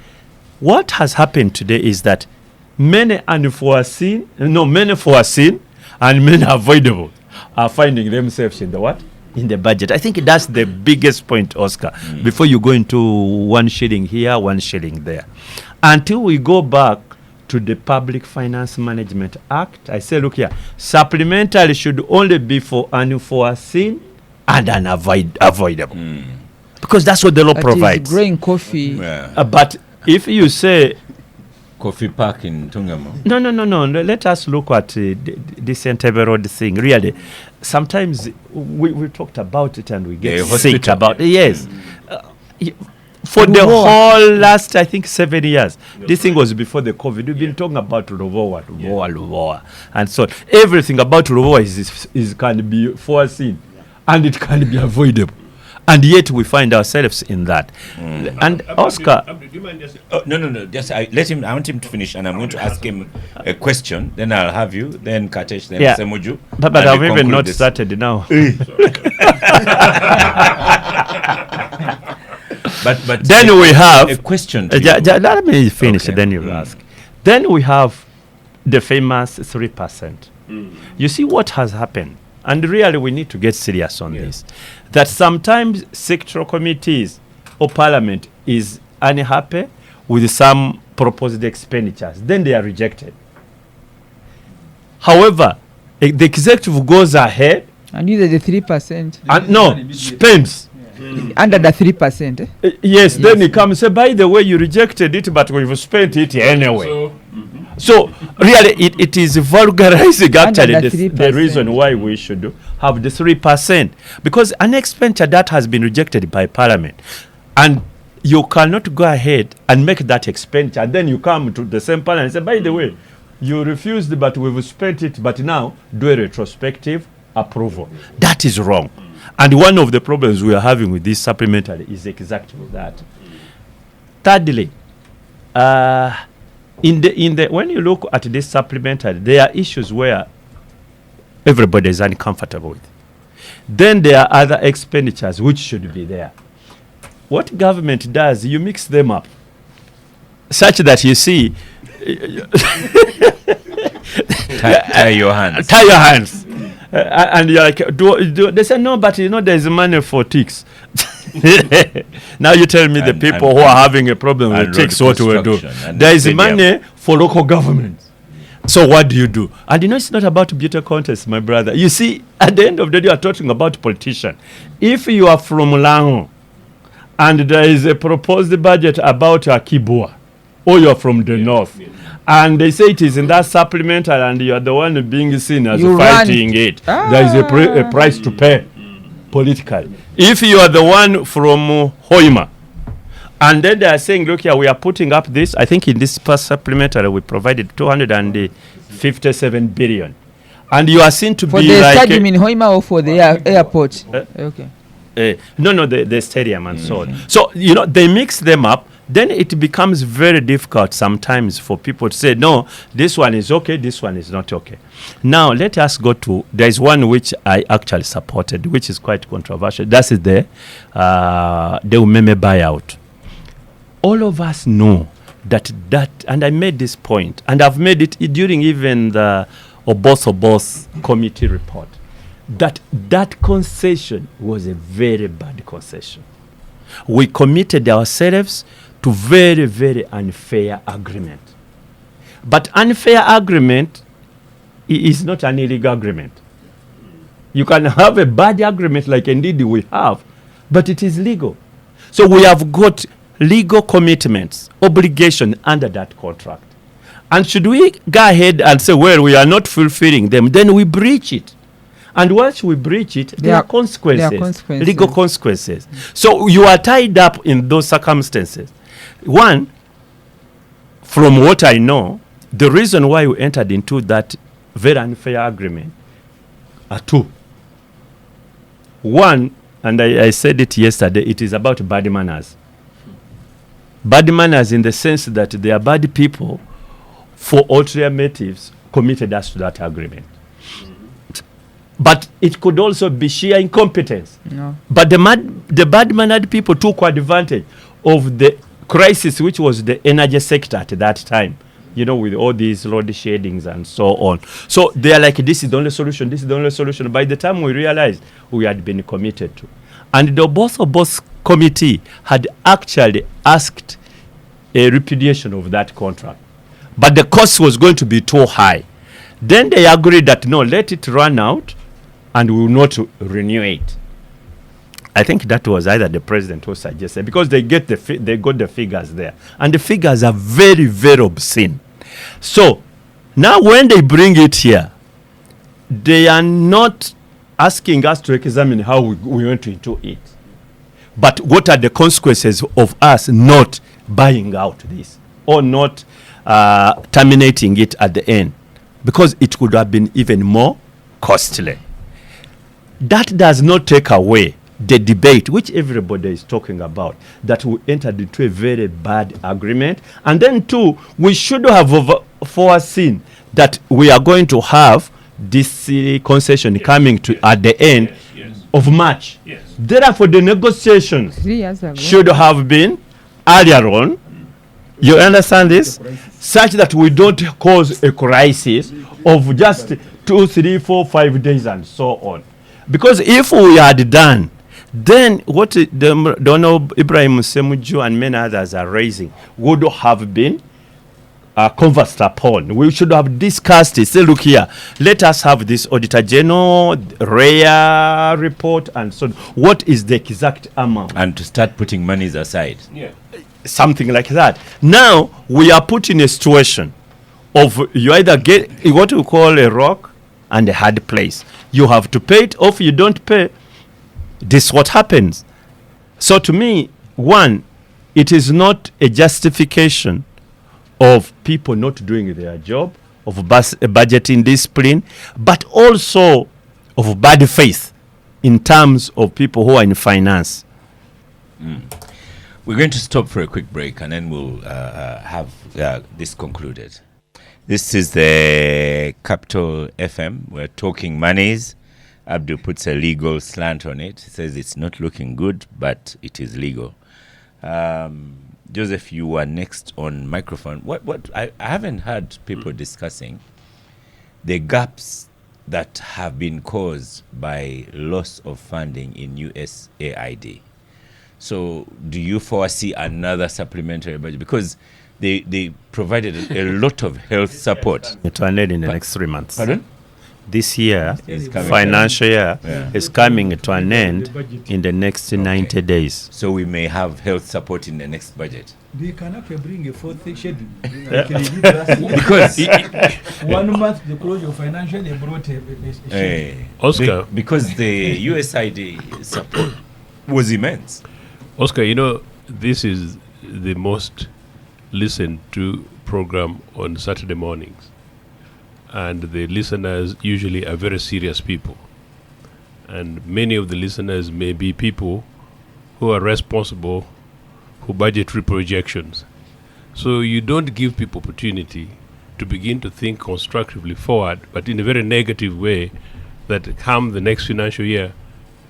what has happened today is that many foreseen and many avoidable are finding themselves in the what? In the budget. I think that's the biggest point, Oscar, before you go into 1 shilling here, 1 shilling there. Until we go back to the Public Finance Management Act, I say, look here, supplementary should only be for unforeseen and unavoidable. Because that's what the law provides. Growing coffee. But if you say coffee park in Tungamo. No. Let us look at this entire road thing. Really, sometimes we talked about it and we get sick about it. Yes. For the whole last, I think, 7 years, this thing was before the COVID. We've been talking about Luvoa. And so everything about Luvoa is can be foreseen and it can be avoidable. And yet we find ourselves in that. And Oscar, Do you mind just No. Just let him. I want him to finish, and I'm going to ask him a question. Then I'll have you. Then Katesh. Then Yeah. Semuju. but and I've we even conclude not this. started now. But Then we have a question. To let me finish, Okay. then you ask. Then we have the famous 3%. You see what has happened, and really we need to get serious on this. That sometimes sectoral committees or parliament is unhappy with some proposed expenditures, then they are rejected. However, the executive goes ahead And either the 3%. and spends. Under the 3%. Yes, then he comes say, by the way, you rejected it, but we've spent it anyway. So really, it is vulgarizing actually Under the the 3%. reason why we should have the 3%, because an expenditure that has been rejected by Parliament, and you cannot go ahead and make that expenditure, and then you come to the same Parliament and say, by the way, you refused, but we've spent it, but now do a retrospective approval. That is wrong. And one of the problems we are having with this supplementary is exactly that. Thirdly, in the when you look at this supplementary, there are issues where everybody is uncomfortable with. Then there are other expenditures which should be there. What government does, you mix them up, such that you see, tie your hands. tie your hands. And you're like, they say, no, but there's money for ticks. Now you tell me the And- people and- who are having a problem and with road ticks, what do we do? construction and There is stadium. money for local governments. So what do you do? And it's not about beauty contest, my brother. You see, at the end of the day, you are talking about politician. If you are from Lango and there is a proposed budget about Akibua, or you are from the north, and they say it is in that supplemental, and you are the one being seen as You fighting it, there is a price to pay politically. If you are the one from Hoima, and then they are saying, look here, we are putting up this, I think in this past supplementary we provided 257 billion. And you are seen to For be the like... stadium in Hoima or for the airport? Okay. no, the stadium and so on. So, they mix them up. Then it becomes very difficult sometimes for people to say, no, this one is okay, this one is not okay. Now, let us go to, there is one which I actually supported, which is quite controversial. That is the Umeme buyout. All of us know that, and I made this point, and I've made it during even the Obos committee report, that concession was a very bad concession. We committed ourselves to very, very unfair agreement. But unfair agreement is not an illegal agreement. You can have a bad agreement like indeed we have, but it is legal. So we have got legal commitments, obligation under that contract. And should we go ahead and say, well, we are not fulfilling them, then we breach it. And once we breach it, there are consequences, legal consequences. So you are tied up in those circumstances. One, from what I know, the reason why we entered into that very unfair agreement are two. One, and I said it yesterday, it is about bad manners. Bad manners in the sense that they are bad people for ulterior motives committed us to that agreement. But it could also be sheer incompetence. No. But the bad-mannered people took advantage of the crisis, which was the energy sector at that time, with all these load shadings and so on. So they are like, this is the only solution, this is the only solution. By the time we realized, we had been committed to. And the boss committee had actually asked a repudiation of that contract. But the cost was going to be too high. Then they agreed that, no, let it run out, and we will not renew it. I think that was either the president who suggested, because they got the figures there, and the figures are very, very obscene. So now when they bring it here, they are not asking us to examine how we went into it, but what are the consequences of us not buying out this or not terminating it at the end, because it could have been even more costly. That does not take away the debate, which everybody is talking about, that we entered into a very bad agreement. And then two, we should have foreseen that we are going to have this concession coming to at the end of March. Therefore, the negotiations 3 years ago. should have been earlier on. You understand this? Such that we don't cause a crisis of just 2, 3, 4, 5 days and so on. Because if we had done, then what Donald Ibrahim Semuju and many others are raising would have been conversed upon. We should have discussed it. Say, look here, let us have this Auditor General, rare report, and so on. What is the exact amount? And to start putting monies aside. Something like that. Now, we are put in a situation of you either get what we call a rock and a hard place. You have to pay it, or if you don't pay, this is what happens. So to me, one, it is not a justification of people not doing their job, of budgeting discipline, but also of bad faith in terms of people who are in finance. We're going to stop for a quick break and then we'll have this concluded. This is the Capital FM. We're talking monies. Abdul puts a legal slant on it. He says it's not looking good, but it is legal. Joseph, you were next on microphone. What I haven't heard people discussing the gaps that have been caused by loss of funding in USAID. So do you foresee another supplementary budget? Because they provided a lot of health support. It will end in the next 3 months. Pardon? This year, It's coming. financial year, Yeah. is coming to an end in the next 90 days. So we may have health support in the next budget. They cannot bring a fourth schedule. Because 1 month the close of financial, they brought a schedule. Oscar. Because the USAID support was immense. Oscar, this is the most listened to program on Saturday mornings. And the listeners usually are very serious people. And many of the listeners may be people who are responsible for budgetary projections. So you don't give people opportunity to begin to think constructively forward, but in a very negative way, that come the next financial year,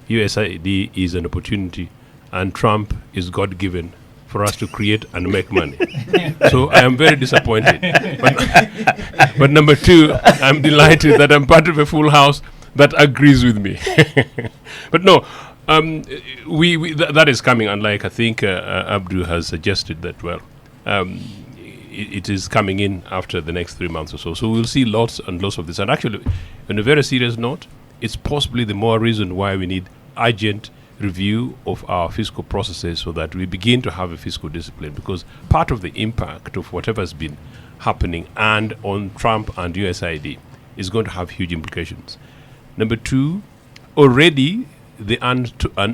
USAID is an opportunity and Trump is God-given for us to create and make money. So I am very disappointed. But number two, I'm delighted that I'm part of a full house that agrees with me. But no, that is coming, unlike I think Abdu has suggested that, well, it is coming in after the next 3 months or so. So we'll see lots and lots of this. And actually, on a very serious note, it's possibly the more reason why we need urgent review of our fiscal processes so that we begin to have a fiscal discipline, because part of the impact of whatever has been happening and on Trump and USAID is going to have huge implications. Number two, already the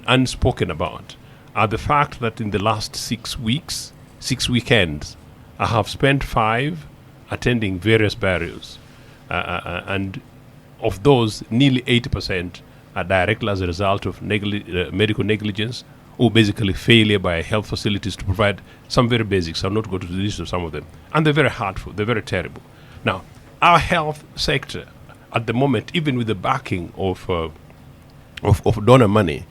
unspoken about are the fact that in the last 6 weeks, 6 weekends, I have spent 5 attending various burials, and of those, nearly 80% are directly as a result of medical negligence or basically failure by health facilities to provide some very basics. I'll not go to the list of some of them. And they're very hurtful. They're very terrible. Now, our health sector at the moment, even with the backing of donor money,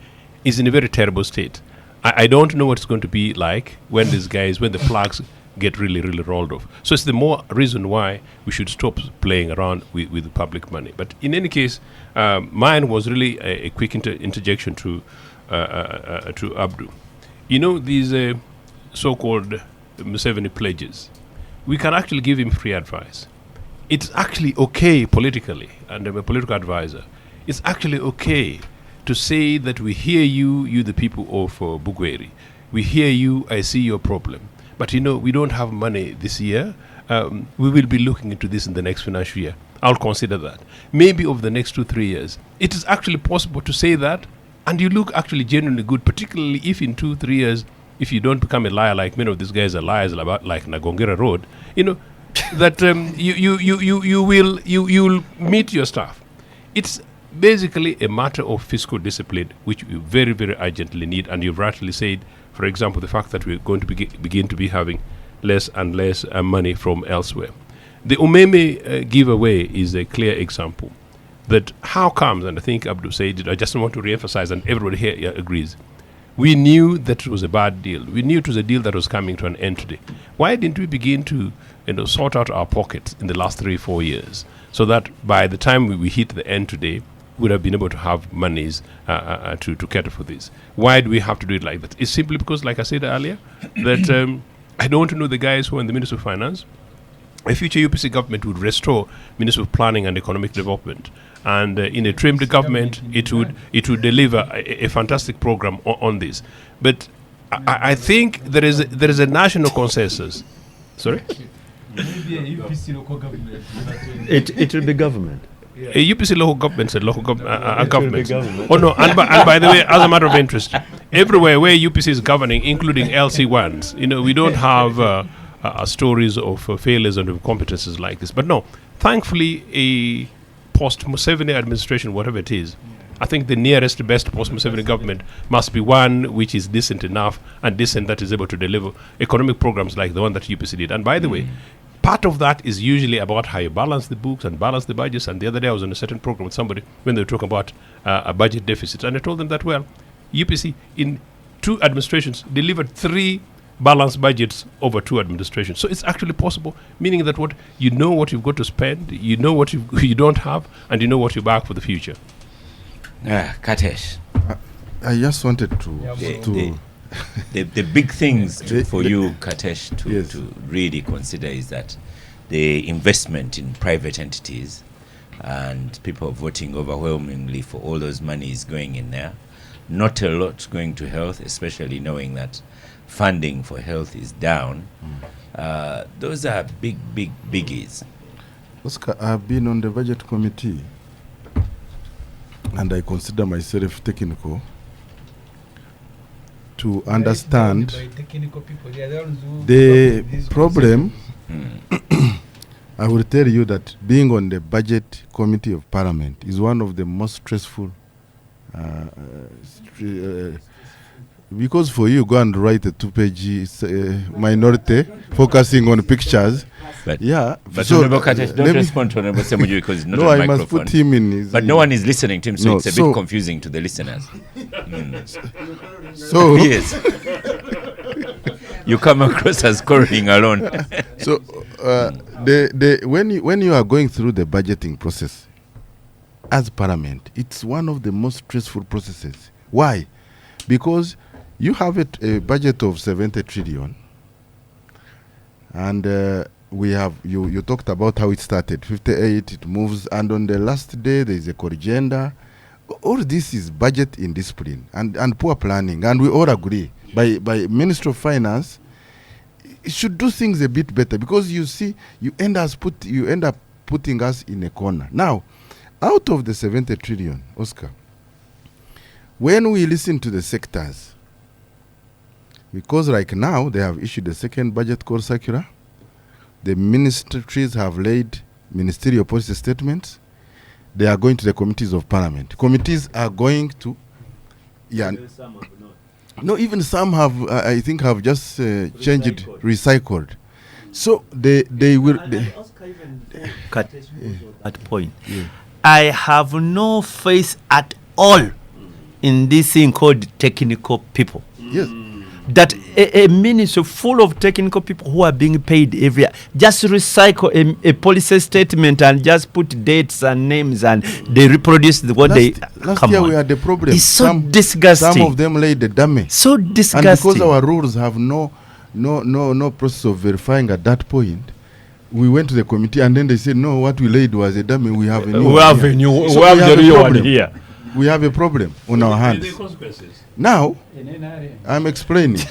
is in a very terrible state. I don't know what it's going to be like when the flags get really, really rolled off. So it's the more reason why we should stop playing around with public money. But in any case, mine was really a quick interjection to Abdu. These so-called Museveni pledges, we can actually give him free advice. It's actually okay politically, and I'm a political advisor, it's actually okay to say that we hear you the people of Bugweri. We hear you, I see your problem. But we don't have money this year. We will be looking into this in the next financial year. I'll consider that. Maybe over the next 2-3 years. It is actually possible to say that, and you look actually genuinely good, particularly if in 2-3 years, if you don't become a liar like many of these guys are liars about, like Nagongera Road, that you'll meet your staff. It's basically a matter of fiscal discipline, which we very, very urgently need. And you've rightly said, for example, the fact that we're going to begin to be having less and less money from elsewhere. The Umeme giveaway is a clear example that how comes, and I think Abdul said it, I just want to re-emphasize, and everybody here agrees, we knew that it was a bad deal. We knew it was a deal that was coming to an end today. Why didn't we begin to sort out our pockets in the last 3-4 years so that by the time we hit the end today, we would have been able to have monies to cater for this? Why do we have to do it like that? It's simply because, like I said earlier, that I don't want to know the guys who are in the Ministry of Finance. A future UPC government would restore Ministry of Planning and Economic Development, and in a trimmed government, it would deliver a fantastic program on this. But I think there is a national consensus. Sorry, Maybe a UPC local government. It will be government. a UPC local government and local government. government. Oh no, and by the way, as a matter of interest, everywhere where UPC is governing, including LC1s, we don't have stories of failures and of competences like this. But no, thankfully, a post-Museveni administration, whatever it is, I think the nearest best post-Museveni government must be one which is decent enough and decent that is able to deliver economic programs like the one that UPC did. And by the way, part of that is usually about how you balance the books and balance the budgets. And the other day I was on a certain program with somebody when they were talking about a budget deficit. And I told them that, well, UPC in 2 administrations delivered 3 balanced budgets over 2 administrations. So it's actually possible, meaning that what you've got to spend, you know what you don't have, and you know what you back for the future. Katesh, I just wanted to the big things for you, Katesh, Yes. to really consider is that the investment in private entities and people voting overwhelmingly for all those monies going in there, not a lot going to health, especially knowing that funding for health is down. Those are big biggies. Oscar, I've been on the budget committee and I consider myself technical to understand the problem. I will tell you that being on the budget committee of parliament is one of the most stressful because for you go and write a 2-page minority focusing on pictures. But so Honorable Katesh, don't respond to Honorable Semuju because he's not no, on I microphone. must put him in his, But no one is listening to him, so No, it's a so- bit confusing to the listeners. so Yes. You come across as quarreling alone. So when you are going through the budgeting process as parliament, it's one of the most stressful processes. Why? Because you have a budget of 70 trillion, and we have you talked about how it started 58, it moves, and on the last day there is a corrigenda. All this is budget indiscipline and poor planning, and we all agree by Ministry of Finance it should do things a bit better, because you see you end up putting us in a corner. Now, out of the 70 trillion, Oscar, when we listen to the sectors, because like now they have issued a second budget call circular, the ministries have laid ministerial policy statements, they are going to the committees of parliament. Committees are going to, no, even some have, I think, have just changed, recycled. So they will. Cut that point. I have no faith at all in this thing called technical people. Yes. That a ministry full of technical people who are being paid every year just recycle a policy statement and just put dates and names and they reproduce what last come year on. we had the problem. It's so disgusting. Some of them laid the dummy. So disgusting. And because our rules have no process of verifying at that point, we went to the committee and then they said, no, what we laid was a dummy. We have a new we have here. a new, So we have we the have a real one problem. here. We have a problem on our hands. Now, I'm explaining.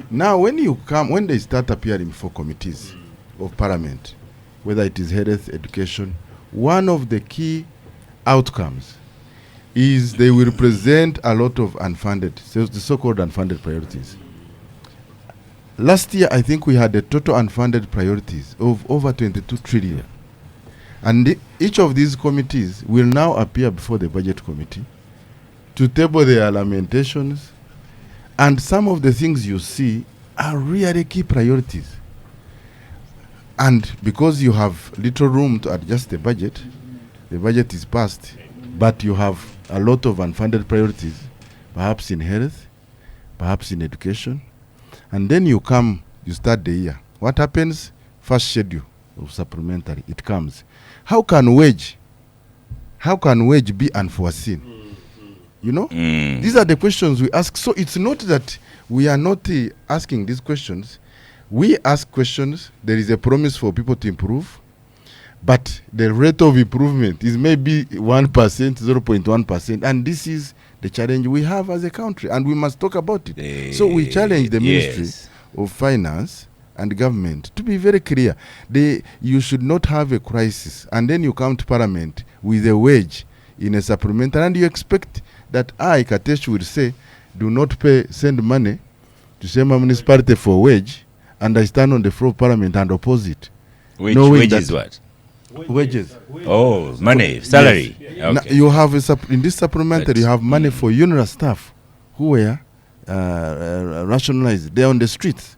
Now, when they start appearing before committees of parliament, whether it is health, education, one of the key outcomes is they will present a lot of unfunded, so the so-called unfunded priorities. Last year, I think we had a total unfunded priorities of over 22 trillion. And each of these committees will now appear before the budget committee to table their lamentations. And some of the things you see are really key priorities. And because you have little room to adjust the budget is passed, but you have a lot of unfunded priorities, perhaps in health, perhaps in education. And then you start the year. What happens? First schedule of supplementary, it comes. How can wage be unforeseen? You know, these are the questions we ask. So it's not that we are not asking these questions. We ask questions. There is a promise for people to improve, but the rate of improvement is maybe 1%, 0.1%, and this is the challenge we have as a country, and we must talk about it. So we challenge the Ministry of Finance and government to be very clear. You should not have a crisis, and then you come to Parliament with a wage in a supplementary, and you expect that Katesh will say, do not send money to Sema municipality for wage, and I stand on the floor of Parliament and oppose it. Wages what? Wages. Oh, money, salary. Yes. Okay. Now you have in this supplementary, you have money for UNRWA staff who were rationalized. They are on the streets.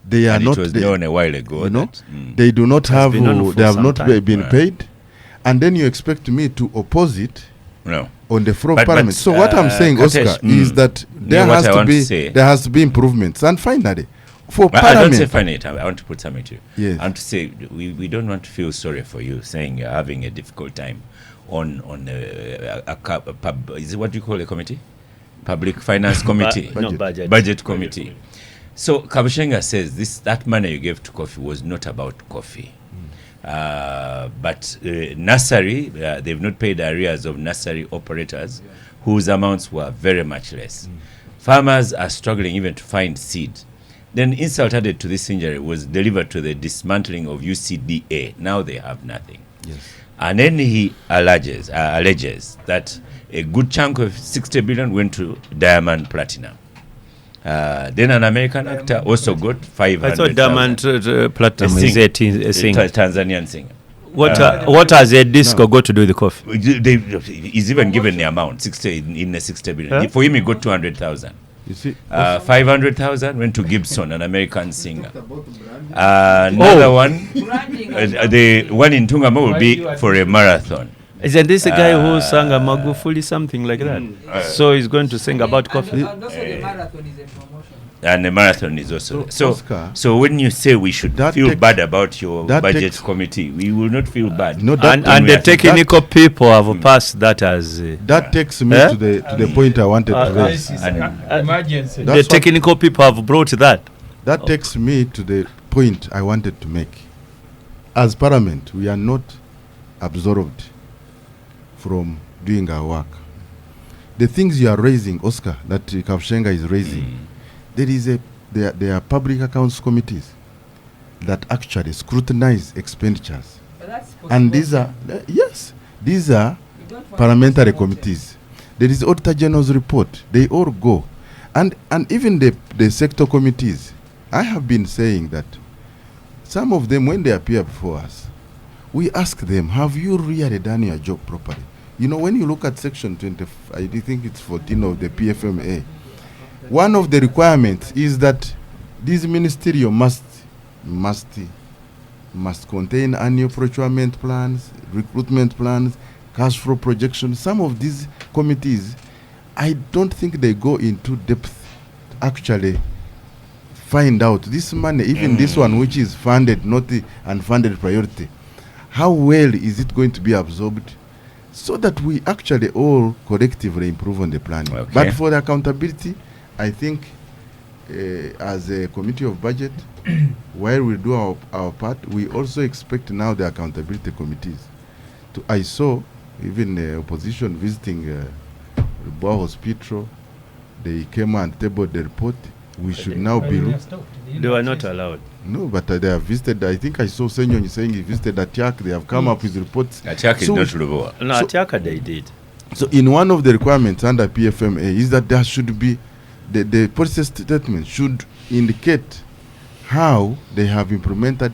They are And not. it was known a while ago. You know, that, they do not have. been known for They have some not time. been paid, and then you expect me to oppose it no. on the floor of But Parliament. So what I'm saying, Katesh, Oscar, is that there what has I to want be to say. there has to be improvements. And finally, for But I don't say Parliament, finite. I want to put something to you. Yes. I want to say we don't want to feel sorry for you saying you're having a difficult time on is it what do you call a committee? Public Finance Committee. Budget Committee. So Kabushenga says that money you gave to coffee was not about coffee. But nursery, they've not paid arrears of nursery operators whose amounts were very much less. Farmers are struggling even to find seed. Then insult added to this injury was delivered to the dismantling of UCDA. Now they have nothing. yes. And then he alleges that a good chunk of 60 billion went to Diamond Platinum. Then an American actor also got 500. I thought Diamond Platinum is a singer. Tanzanian singer. What has a disco got to do with the coffee? He's even given the amount 60 in the 60 billion. Huh? For him, he got 200,000. You see, 500,000 went to Gibson, an American singer. Another one, the one in Tungamo will be for a marathon. Isn't this a guy who sang a Magufuli, something like that? So he's going to sing about coffee. And the marathon is also So, Oscar, so when you say we should that feel takes- bad about your that budget takes- committee, we will not feel bad. No, that- And we the are- technical people have passed that as that takes me Eh? to the point I wanted to raise. Emergency. the That's what- technical people have brought that. That takes me to the point I wanted to make. As Parliament, we are not absorbed from doing our work. The things you are raising, Oscar, that Kapshenga is raising, there are public accounts committees that actually scrutinize expenditures. And these are parliamentary committees. There is Auditor General's report. They all go. And even the sector committees, I have been saying that some of them, when they appear before us, we ask them, have you really done your job properly? You know, when you look at section 20, I think it's 14 of the PFMA, one of the requirements is that this ministerial must contain annual procurement plans, recruitment plans, cash flow projections. Some of these committees, I don't think they go into depth to actually find out this money, even this one which is funded, not the unfunded priority, how well is it going to be absorbed, so that we actually all collectively improve on the planning. Okay. But for the accountability, I think as a committee of budget, while we do our part, we also expect now the accountability committees. I saw even opposition visiting Boa Hospital. They came and tabled the report. We should now be... They were not allowed. No, but they have visited. I think I saw Senyon saying he visited Atiak. They have come up with reports. Attack is So- not Lubowa. No, So- Atiaka they did. So in one of the requirements under PFMA is that there should be the policy statement should indicate how they have implemented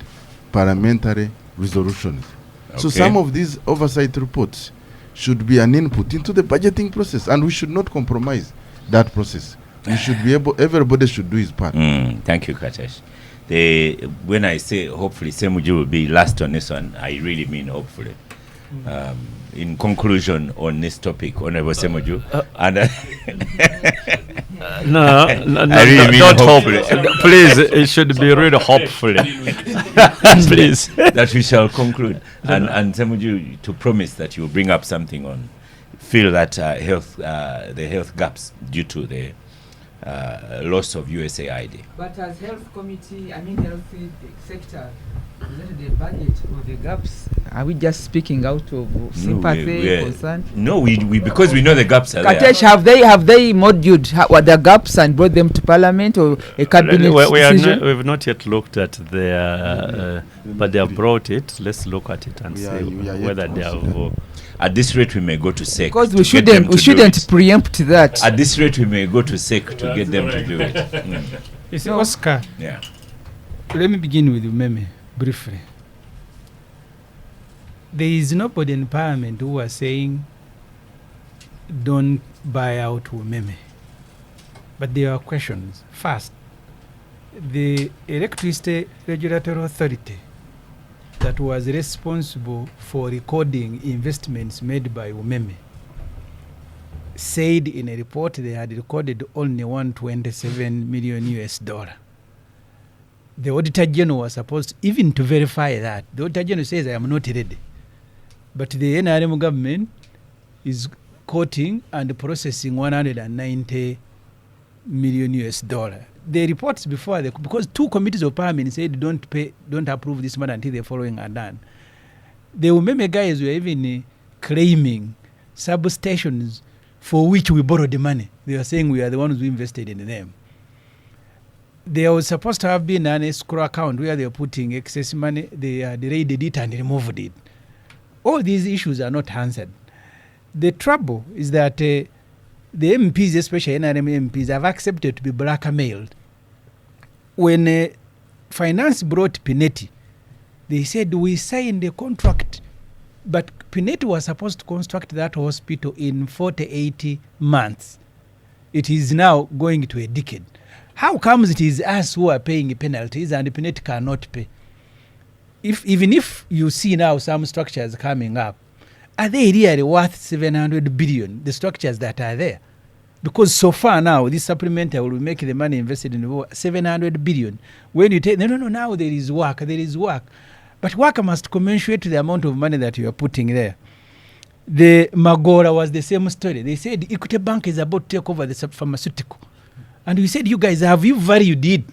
parliamentary resolutions. So Okay. some of these oversight reports should be an input into the budgeting process, and we should not compromise that process. We should be able, everybody should do his part. Thank you, Katesh. When I say hopefully Semuju will be last on this one, I really mean hopefully. In conclusion on this topic, Honorable Semuju, and No, I really mean don't hope. hopefully. Please, it should be really hopefully. Please. that we shall conclude. And Semuju, to promise that you will bring up something on feel that the health gaps due to the loss of USAID. But as health committee, health sector, is that the budget or the gaps? Are we just speaking out of sympathy, concern? No, we because we know the gaps are Katesh, there. have they modued what the gaps and brought them to Parliament or a cabinet decision? We've not yet looked at their, but they have brought it. Let's look at it and We see are yet whether to they consider. have. At this rate, we may go to SEC. Because to we get them to do shouldn't it. preempt that. At this rate, we may go to SEC to get them to do it. You see, Oscar, Yeah. let me begin with Umeme briefly. There is nobody in Parliament who was saying don't buy out Umeme. But there are questions. First, the Electricity Regulatory Authority that was responsible for recording investments made by Umeme said in a report they had recorded only 127 million US dollar. The Auditor General was supposed even to verify that. The Auditor General says, I am not ready. But the NRM government is quoting and processing 190 million US dollar. The reports before, because two committees of Parliament said don't approve this matter until the following are done. The Umeme guys were even claiming substations for which we borrowed the money. They were saying we are the ones who invested in them. There was supposed to have been an escrow account where they were putting excess money. They raided it and removed it. All these issues are not answered. The trouble is that the MPs, especially NRM MPs, have accepted to be blackmailed. When Finance brought Pineti, they said we signed the contract, but Pineti was supposed to construct that hospital in 48 months. It is now going to a decade. How comes it is us who are paying penalties and Pineti cannot pay? Even if you see now some structures coming up, are they really worth 700 billion, the structures that are there? Because so far now, this supplementary will make the money invested in 700 billion. When you take, no, now there is work. But work must commensurate to the amount of money that you are putting there. The Magora was the same story. They said Equity Bank is about to take over the pharmaceutical. And we said, you guys, have you valued it?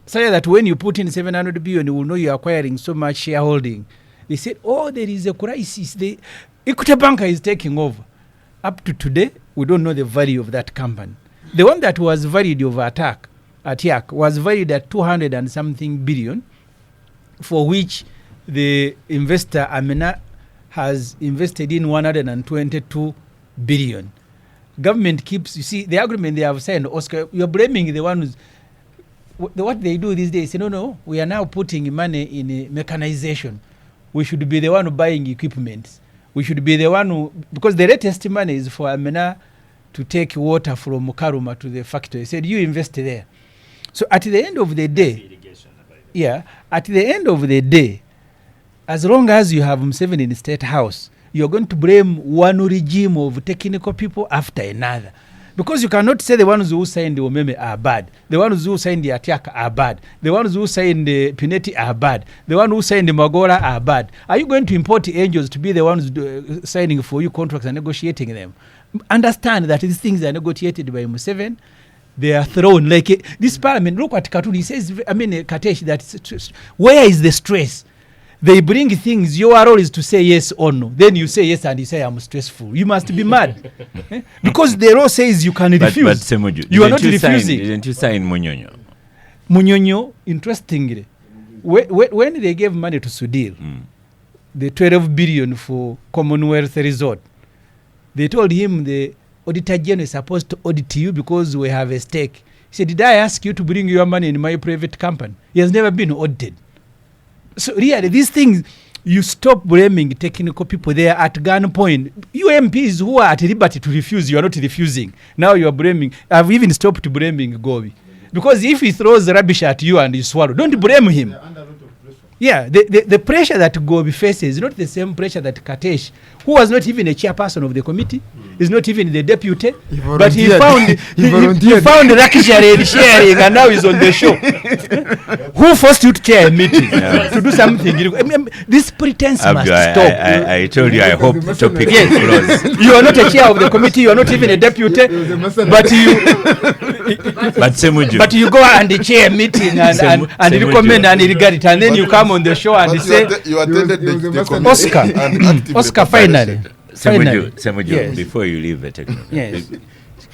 So that when you put in 700 billion, you will know you are acquiring so much shareholding. They said, there is a crisis. The Equity Bank is taking over. Up to today, we don't know the value of that company. The one that was valued over ATIAC was valued at 200 and something billion, for which the investor, Amina, has invested in 122 billion. Government keeps, you see, the agreement they have signed, Oscar, you're blaming the one who's, what they do these days, say, no, we are now putting money in mechanization. We should be the one buying equipment. We should be the one who, because the latest money is for Amina to take water from Karuma to the factory. He said, you invest there. So at the end of the day, at the end of the day, as long as you have Museveni in the State House, you're going to blame one regime of technical people after another. Because you cannot say the ones who signed the Umeme are bad. The ones who signed the Atiaka are bad. The ones who signed the Pineti are bad. The ones who signed the Magora are bad. Are you going to import the angels to be the ones signing for you contracts and negotiating them? Understand that these things are negotiated by Museveni. They are thrown like this Parliament. Look at Katuli. He says, Katesh, that where is the stress? They bring things, your role is to say yes or no. Then you say yes and you say I'm stressful. You must be mad. Because the law says you can refuse. But Semuju, you are not refusing. Didn't you sign Munyonyo? Munyonyo, interestingly, when they gave money to Sudil, the 12 billion for Commonwealth Resort, they told him the Auditor General is supposed to audit you because we have a stake. He said, did I ask you to bring your money in my private company? He has never been audited. So really, these things, you stop blaming technical people. They are at gunpoint. You MPs who are at liberty to refuse, you are not refusing. Now you are blaming. I've even stopped blaming Gobi. Because if he throws rubbish at you and you swallow, don't blame him. Yeah, the pressure that Gobi faces is not the same pressure that Katesh, who was not even a chairperson of the committee, is not even the deputy, but he found luxury in sharing, and now he's on the show. Who forced you to chair a meeting to do something? This pretense must stop. I told you, I hope the topic Yes. is closed. You are not a chair of the committee, you are not even a deputy, but you go and chair a meeting and recommend and regard it, and then you come on the show and But say, you attended the committee Oscar, and actively Oscar, finally. Semuju, Yes. before you leave the technocrat, Yes.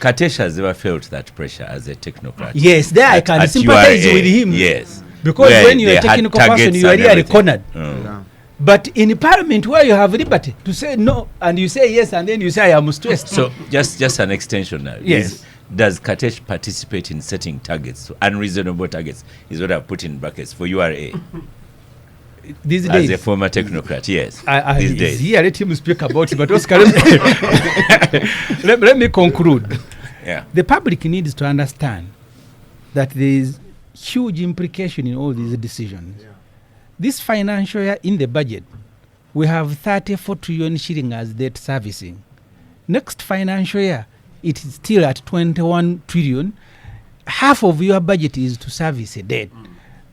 Katesh has never felt that pressure as a technocrat. Yes, there I can sympathize URA, with him. Yes. Because Where when you're a they had technical person, targets you are and really everything. cornered. Mm. But in parliament where you have liberty to say no and you say yes and then you say I am stressed. So just an extension now. Yes. Does Katesh participate in setting targets, unreasonable targets, is what I've put in brackets for URA? These As a days, former technocrat, yes. I These days. here, let him speak about it. But Oscar, let me conclude. Yeah. The public needs to understand that there is huge implication in all these decisions. This financial year in the budget, we have 34 trillion shilling as debt servicing. Next financial year, it is still at 21 trillion. Half of your budget is to service a debt.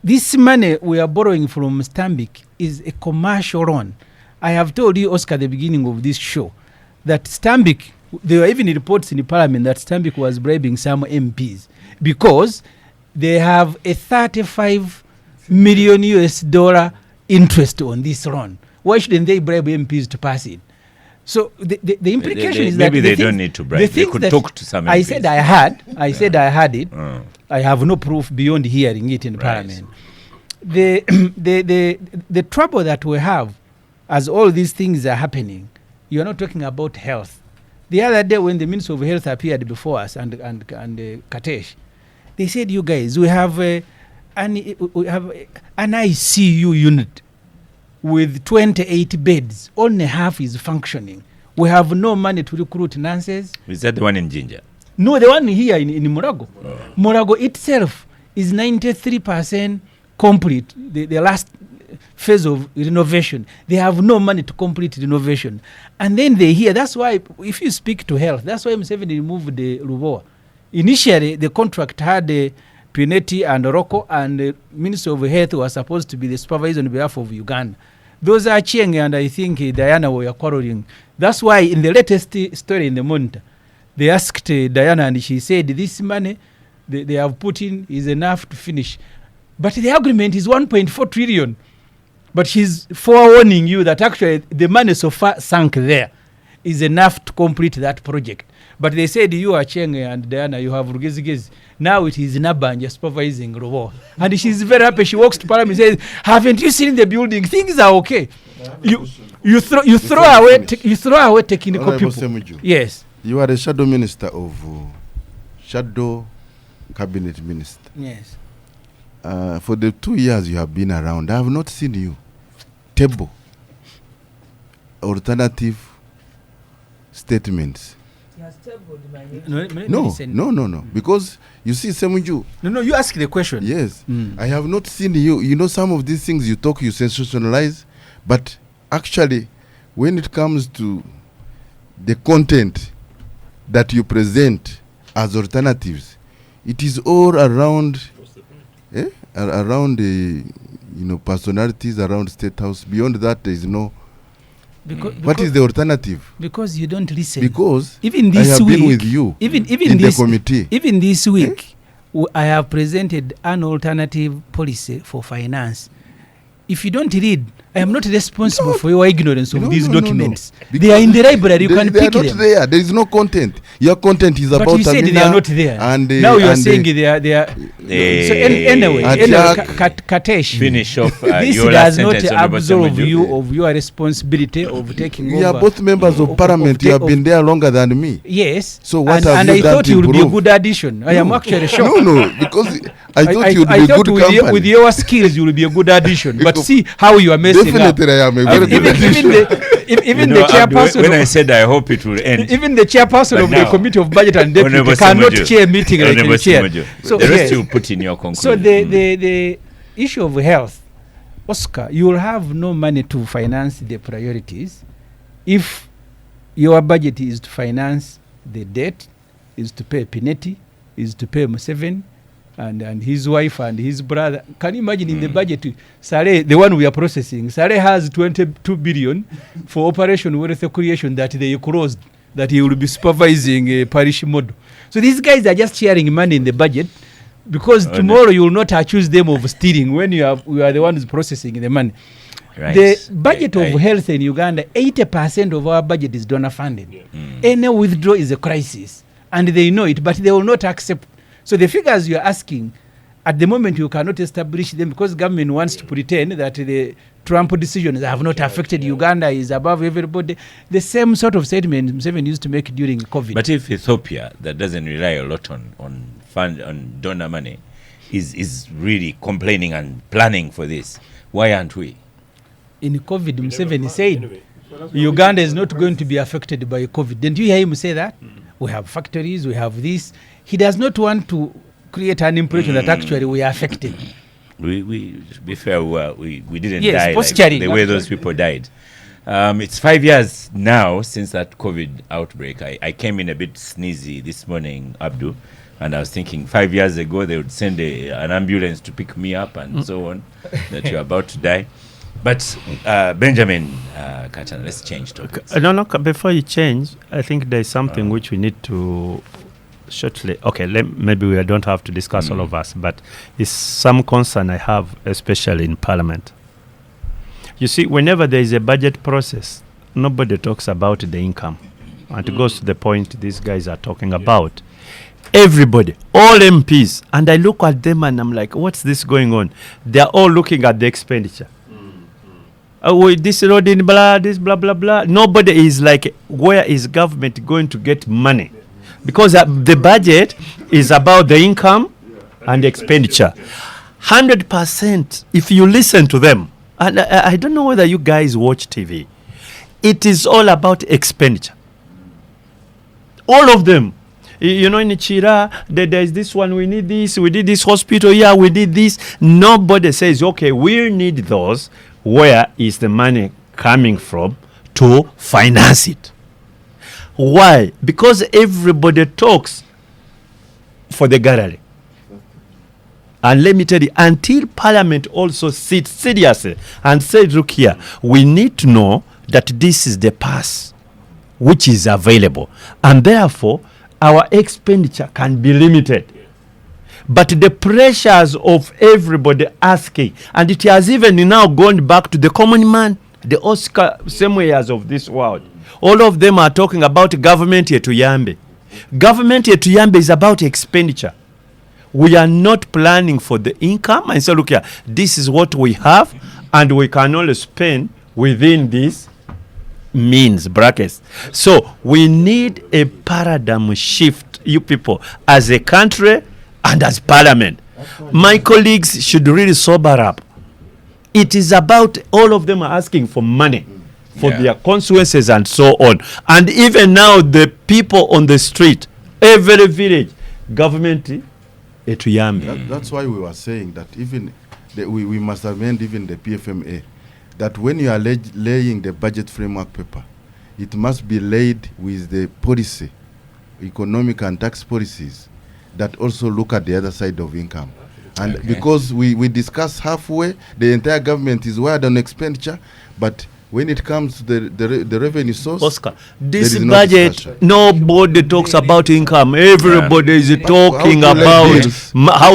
This money we are borrowing from Stanbic is a commercial loan. I have told you, Oscar, at the beginning of this show, that Stanbic, there were even reports in the parliament that Stanbic was bribing some MPs because they have a 35 million US dollar interest on this loan. Why shouldn't they bribe MPs to pass it? So the implication is that maybe they don't need to bribe. They could talk to some MPs. I said I had it. I have no proof beyond hearing it in parliament. The trouble that we have as all these things are happening, you are not talking about health. The other day when the Minister of Health appeared before us and Katesh, they said, you guys, we have an ICU unit with 28 beds. Only half is functioning. We have no money to recruit nurses. Is that the one in Jinja? No, the one here in Murago. Murago itself is 93% complete, the last phase of renovation. They have no money to complete renovation. And then they hear, that's why, if you speak to health, that's why Museveni removed the Ruboa. Initially, the contract had Pinetti and Rocco, and the Minister of Health was supposed to be the supervisor on behalf of Uganda. Those are Chieng and I think Diana were quarreling. That's why in the latest story in the Monitor, they asked Diana and she said this money they have put in is enough to finish. But the agreement is 1.4 trillion. But she's forewarning you that actually the money so far sunk there is enough to complete that project. But they said you are Cheng and Diana, you have Rugezigezi. Now it is Nabanja supervising Robo. And she's very happy. She walks to Parliament and says, haven't you seen the building? Things are okay. You throw away technical Honorable people. Semuju, Yes. you are the shadow minister of shadow cabinet minister. Yes. For the 2 years you have been around, I have not seen you table alternative statements. No. Because you see, Semuju. No, you ask the question. Yes. I have not seen you. You know, some of these things you talk, you sensationalize, but actually, when it comes to the content that you present as alternatives, it is all around, around the, personalities around State House. Beyond that, there is no. What is the alternative? Because you don't listen. Because even this I have week, been with you even in this, the committee. Even this week, I have presented an alternative policy for finance. If you don't read, I am not responsible for your ignorance of these documents. They are in the library. You can pick them. They are not there. There is no content. Your content is but about you said Amina they are not there. And now you are saying they are. So anyway, Katesh, finish off. This your does last not sentence, absolve you of your responsibility of taking over. You are both members of parliament. You have been there longer than me. Yes. So what and have you I done thought to you would be a improve? good addition. I am actually shocked. No, because I thought you would be a good with company. your skills, you will be a good addition. But see how you are messing messing up. Definitely, I am a very Even, good even You the know, Abdu, chairperson, when I said I hope it will end, even the chairperson But of the now, committee of budget and deputy Honorable cannot Semuju, chair meeting like Honorable the chair. Semuju, So the rest yes. you put in your conclusion. So the issue of health, Oscar, you will have no money to finance the priorities if your budget is to finance the debt, is to pay Pineti, is to pay Museveni, and his wife and his brother. Can you imagine in the budget, Saleh, the one we are processing, Saleh has 22 billion for Operation Wealth Creation that they closed, that he will be supervising a parish model. So these guys are just sharing money in the budget because tomorrow you will not accuse them of stealing when you are the ones processing the money. Right. The budget Right. of health in Uganda, 80% of our budget is donor funded. Any withdrawal is a crisis, and they know it, but they will not accept. So the figures you are asking, at the moment you cannot establish them because government wants to pretend that the Trump decisions have not affected Uganda, is above everybody. The same sort of statement Museveni used to make during COVID. But if Ethiopia, that doesn't rely a lot on donor money, is really complaining and planning for this, why aren't we? In COVID, Museveni said Uganda is not going to be affected by COVID. Didn't you hear him say that? We have factories, we have this. He does not want to create an impression that actually we are affected. We to be fair, we didn't Yes, die like post-sharing, the way actually. those people died. It's 5 years now since that COVID outbreak. I came in a bit sneezy this morning, Abdu, and I was thinking 5 years ago they would send an ambulance to pick me up and so on, that you're about to die. But Benjamin Katan, let's change topics. No, before you change, I think there's something which we need to shortly. Okay, maybe we don't have to discuss all of us, but it's some concern I have, especially in Parliament. You see, whenever there is a budget process, nobody talks about the income. And it goes to the point these guys are talking about. Everybody, all MPs, and I look at them and I'm like, what's this going on? They're all looking at the expenditure. This road in blah, this blah, blah, blah. Nobody is like, where is government going to get money? Because the budget is about the income and expenditure. 100%, if you listen to them, and I don't know whether you guys watch TV, it is all about expenditure. All of them. You know, in Chira, there's this one, we need this, we did this hospital, yeah, we did this. Nobody says, okay, we need those. Where is the money coming from to finance it? Why? Because everybody talks for the gallery. And let me tell you, until Parliament also sits seriously and says, look here, we need to know that this is the pass which is available. And therefore, our expenditure can be limited. But the pressures of everybody asking, and it has even now gone back to the common man, the Oscar Samuels of this world. All of them are talking about government yetuyambe. Government yetuyambe is about expenditure. We are not planning for the income. And so look here, this is what we have, and we can only spend within this means, brackets. So we need a paradigm shift, you people, as a country and as Parliament. My colleagues should really sober up. It is about all of them are asking for money for their consequences and so on. And even now, the people on the street, every village, government, That's why we were saying that even we must amend even the PFMA, that when you are laying the budget framework paper, it must be laid with the policy, economic and tax policies that also look at the other side of income. And because we discuss halfway, the entire government is wired on expenditure, but when it comes to the revenue source, Oscar, this there is no budget, discussion. nobody talks about income. Everybody is talking how to about like this? how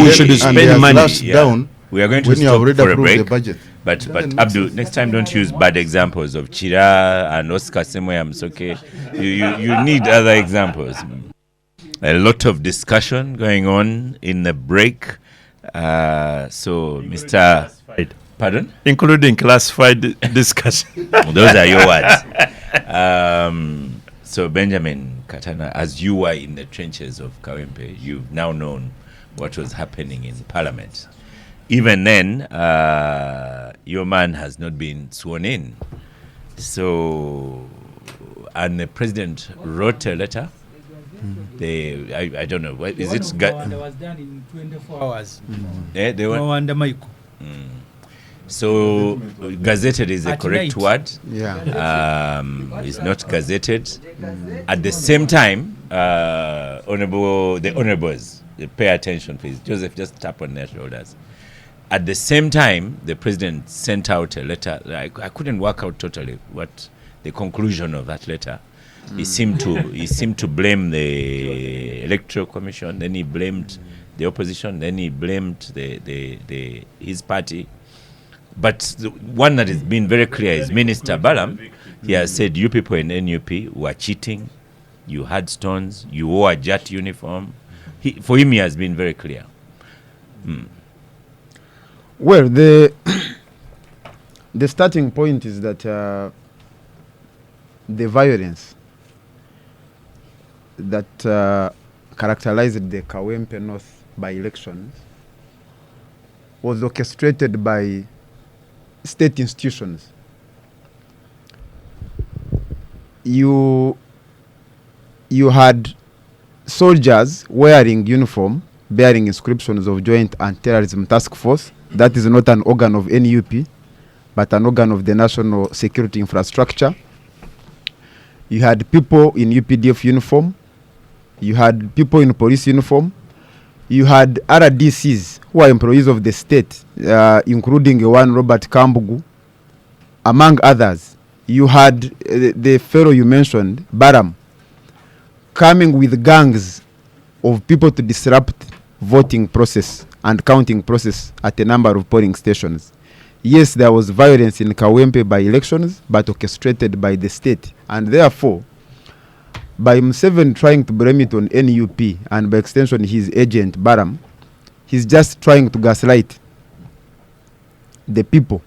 we should and they spend are money. slashed down We are going to when you have stop already for a approved break. the budget. But Doesn't make Abdul, sense. next time don't use bad examples of Chira and Oscar Samuels, okay? You need other examples. A lot of discussion going on in the break. So, Mr. Pardon? Including classified discussion. Those are your words. So, Benjamin Katana, as you were in the trenches of Kawempe, you've now known what was happening in Parliament. Even then, your man has not been sworn in. So, and the president wrote a letter. I don't know. What, is it? Was done in 24 hours. They were. Mwanda Michael. So, gazetted is the At correct night. word. Yeah. Is not gazetted. At the same time, the honorables, pay attention, please. Joseph, just tap on their shoulders. At the same time, the president sent out a letter. I couldn't work out totally what the conclusion of that letter. He seemed to blame the electoral commission. Then he blamed the opposition. Then he blamed his party. But the one that has been very clear is Minister Balam. He has said, you people in NUP were cheating. You had stones. You wore a jet uniform. For him, he has been very clear. Well, the starting point is that the violence that characterized the Kawempe North by-elections was orchestrated by state institutions. You had soldiers wearing uniform bearing inscriptions of Joint Anti-Terrorism Task Force. That is not an organ of NUP, but an organ of the national security infrastructure. You had people in UPDF uniform. You had people in police uniform. You had RDCs who are employees of the state, including one Robert Kambugu, among others. You had the fellow you mentioned, Baram, coming with gangs of people to disrupt voting process and counting process at a number of polling stations. Yes, there was violence in Kawempe by elections, but orchestrated by the state. And therefore, by Museveni trying to blame it on NUP and by extension his agent Baram, he's just trying to gaslight the people.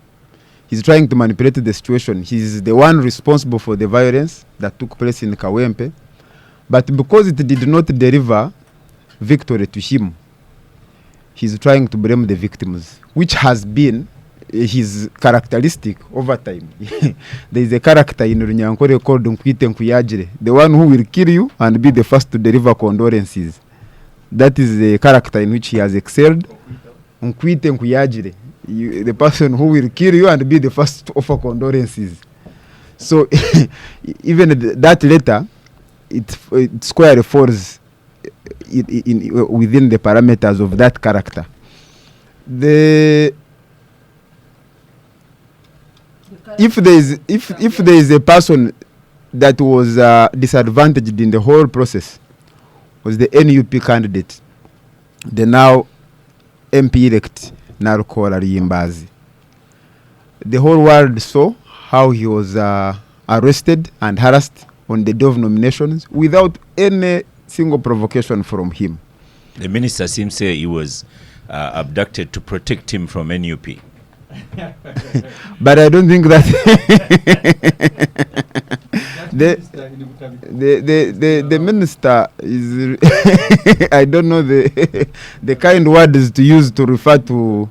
He's trying to manipulate the situation. He's the one responsible for the violence that took place in Kawempe. But because it did not deliver victory to him, he's trying to blame the victims, which has been his characteristic over time. There is a character in Runyankore called Nkwite Nkuyajire, the one who will kill you and be the first to deliver condolences. That is the character in which he has excelled. Nkwite Nkuyajire, the person who will kill you and be the first to offer condolences. So even that letter, it squarely falls within the parameters of that character. If there is a person that was disadvantaged in the whole process, was the NUP candidate, the now MP-elect Narukola Yimbazi. The whole world saw how he was arrested and harassed on the day of nominations without any single provocation from him. The minister seems to say he was abducted to protect him from NUP. But I don't think that the minister is I don't know the kind words to use to refer to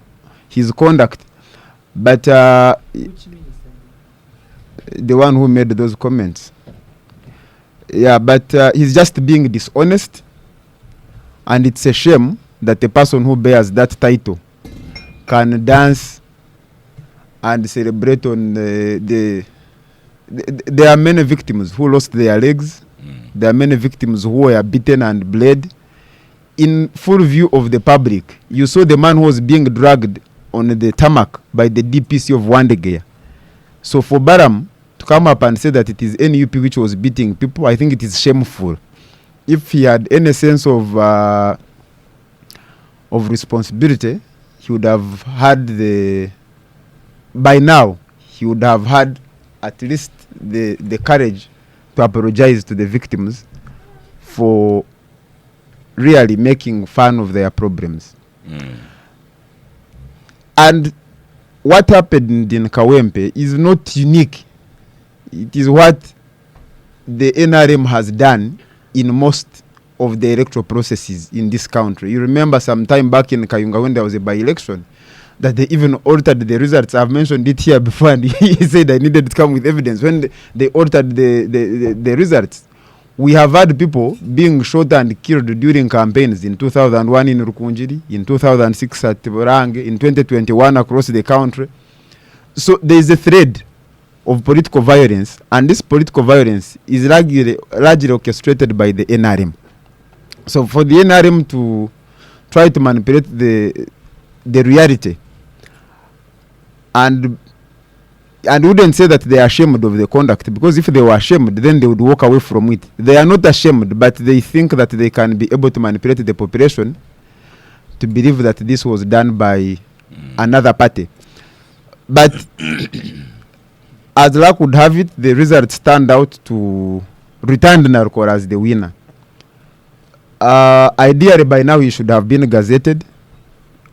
his conduct, but the one who made those comments. Yeah, but he's just being dishonest, and it's a shame that the person who bears that title can dance and celebrate on there are many victims who lost their legs. There are many victims who were beaten and bled. In full view of the public, you saw the man who was being dragged on the tarmac by the DPC of Wandegeya. So for Baram to come up and say that it is NUP which was beating people, I think it is shameful. If he had any sense of responsibility, he would have had by now, he would have had at least the courage to apologize to the victims for really making fun of their problems. And what happened in Kawempe is not unique. It is what the NRM has done in most of the electoral processes in this country. You remember some time back in Kayunga when there was a by-election, that they even altered the results. I've mentioned it here before, and he said I needed to come with evidence when they altered the results. We have had people being shot and killed during campaigns in 2001 in Rukunjiri, in 2006 at Borange, in 2021 across the country. So there is a thread of political violence, and this political violence is largely orchestrated by the NRM. So for the NRM to try to manipulate the reality, and wouldn't say that they are ashamed of the conduct, because if they were ashamed, then they would walk away from it. They are not ashamed, but they think that they can be able to manipulate the population to believe that this was done by another party. But as luck would have it, the results turned out to return Narco as the winner. Ideally, by now, he should have been gazetted,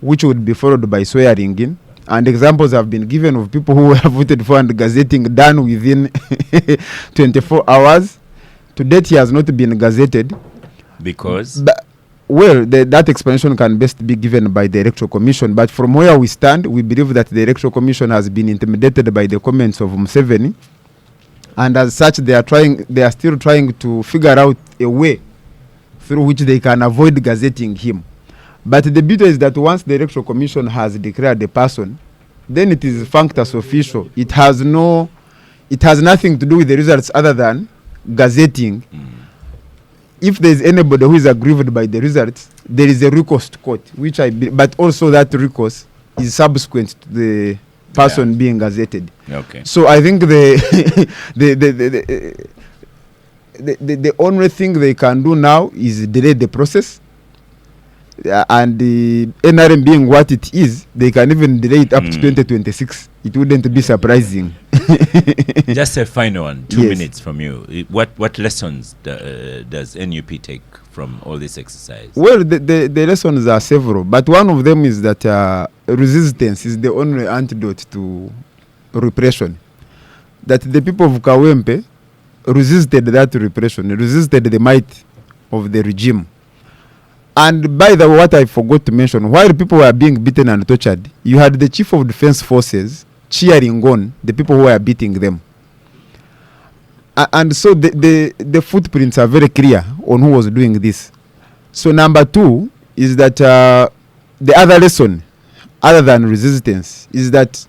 which would be followed by swearing in. And examples have been given of people who have voted for and gazetting done within 24 hours. To date, he has not been gazetted. Because? That explanation can best be given by the Electoral Commission. But from where we stand, we believe that the Electoral Commission has been intimidated by the comments of Museveni. And as such, they are still trying to figure out a way through which they can avoid gazetting him. But the beauty is that once the Electoral Commission has declared a person, then it is functus official. It has nothing to do with the results other than gazetting. If there is anybody who is aggrieved by the results, there is a recourse to court, but also that recourse is subsequent to the person being gazetted. Okay. So I think the only thing they can do now is delay the process. And the NRM being what it is, they can even delay it up to 2026. It wouldn't be surprising. Just a final one, 2 Yes. minutes from you. What lessons does NUP take from all this exercise? Well, the lessons are several, but one of them is that resistance is the only antidote to repression. That the people of Kawempe resisted that repression, resisted the might of the regime. And by the way, what I forgot to mention, while people were being beaten and tortured, you had the chief of defense forces cheering on the people who were beating them. And so the footprints are very clear on who was doing this. So number two is that the other lesson, other than resistance, is that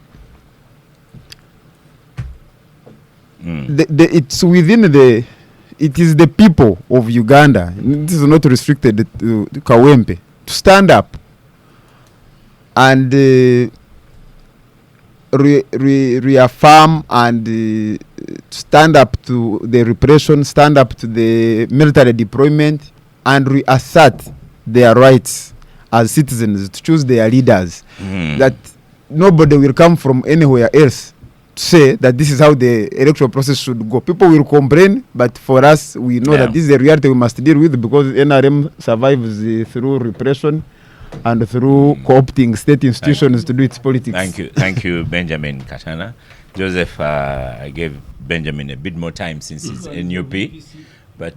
it's within it is the people of Uganda, this is not restricted to Kawempe, to stand up and reaffirm and stand up to the repression, stand up to the military deployment, and reassert their rights as citizens to choose their leaders. That nobody will come from anywhere else to say that this is how the electoral process should go. People will complain, but for us, we know that this is a reality we must deal with, because NRM survives through repression and through co-opting state institutions to do its politics. Thank you, Benjamin Katana. Joseph, I gave Benjamin a bit more time since it's NUP, but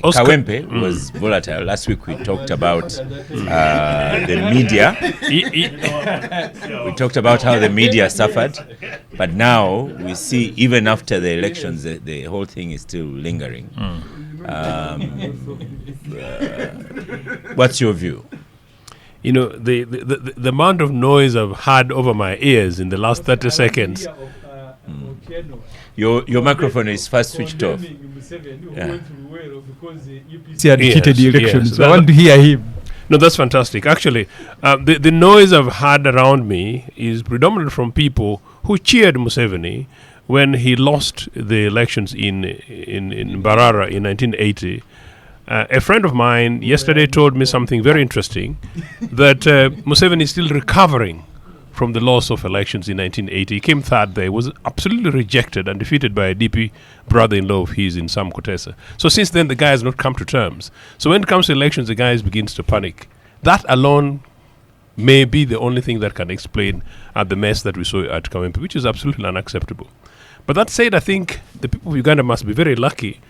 Kawempe was volatile. Last week we talked about the media. We talked about how the media suffered, but now we see even after the elections, the whole thing is still lingering. What's your view? You know, the amount of noise I've had over my ears in the last 30 seconds. Your microphone is first switched off. Yeah. He had cheated the elections. Yes, so I want to hear him. No, that's fantastic. Actually, the noise I've had around me is predominantly from people who cheered Museveni when he lost the elections in Mbarara in 1980. A friend of mine yesterday told me something very interesting, that Museveni is still recovering from the loss of elections in 1980. He came third there, was absolutely rejected and defeated by a DP brother-in-law of his in Sam Kutesa. So since then, the guy has not come to terms. So when it comes to elections, the guy begins to panic. That alone may be the only thing that can explain the mess that we saw at Kawempe, which is absolutely unacceptable. But that said, I think the people of Uganda must be very lucky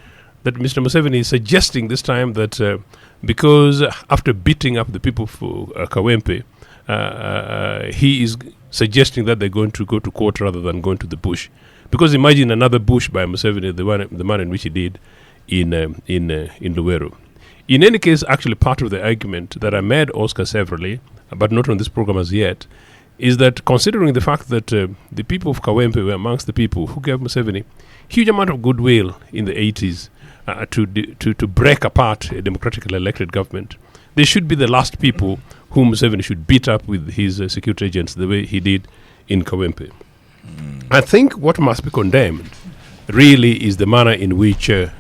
that Mr. Museveni is suggesting this time that because after beating up the people for Kawempe, he is suggesting that they're going to go to court rather than going to the bush. Because imagine another bush by Museveni, the manner in which he did in Luweero. In any case, actually part of the argument that I made Oscar severally, but not on this program as yet, is that considering the fact that the people of Kawempe were amongst the people who gave Museveni huge amount of goodwill in the 80s to break apart a democratically elected government, they should be the last people whom Museveni should beat up with his security agents the way he did in Kawempe. I think what must be condemned really is the manner in which the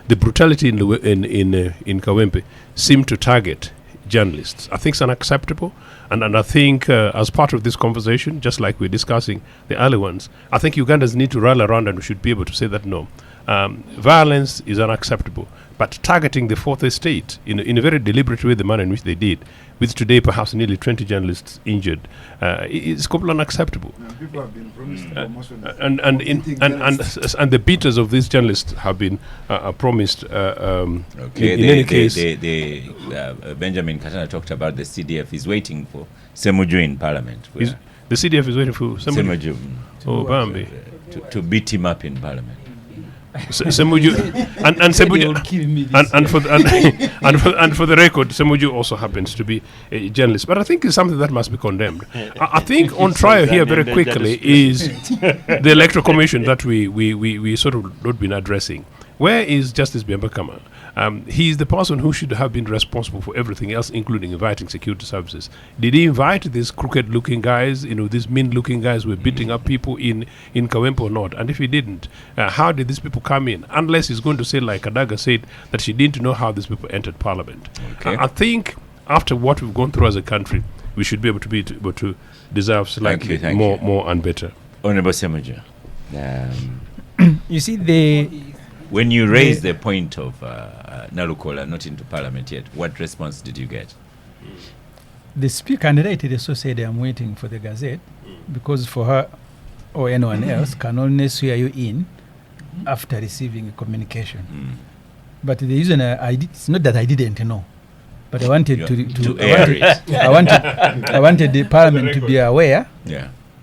brutality in Kawempe seemed to target journalists. I think it's unacceptable. And I think as part of this conversation, just like we're discussing the early ones, I think Ugandans need to rally around and we should be able to say that no, violence is unacceptable. But targeting the fourth estate in a very deliberate way, the manner in which they did, with today perhaps nearly 20 journalists injured, is completely unacceptable. People have been promised And the beaters of these journalists have been promised. Okay, in any case, Benjamin Katana talked about the CDF is waiting for Semuju in Parliament. The CDF is waiting for Semuju Bambi. to beat him up in Parliament. Semuju and for the record, Semuju also happens to be a journalist, but I think it's something that must be condemned. I think on trial here very quickly is the Electoral Commission that we sort of not been addressing. Where is Justice Biambakama? He is the person who should have been responsible for everything else, including inviting security services. Did he invite these crooked-looking guys, these mean-looking guys who were beating up people in Kawempe or not? And if he didn't, how did these people come in? Unless he's going to say, like Adaga said, that she didn't know how these people entered Parliament. Okay. I think after what we've gone through as a country, we should be able to deserve slightly more and better. Honorable Semuju, You see, when you raised the point of Nalukola not into Parliament yet, what response did you get? the speaker candidate also said, I'm waiting for the Gazette, because for her or anyone else can only swear you in after receiving a communication. But the reason it's not that I didn't know, but I wanted I wanted the Parliament to be aware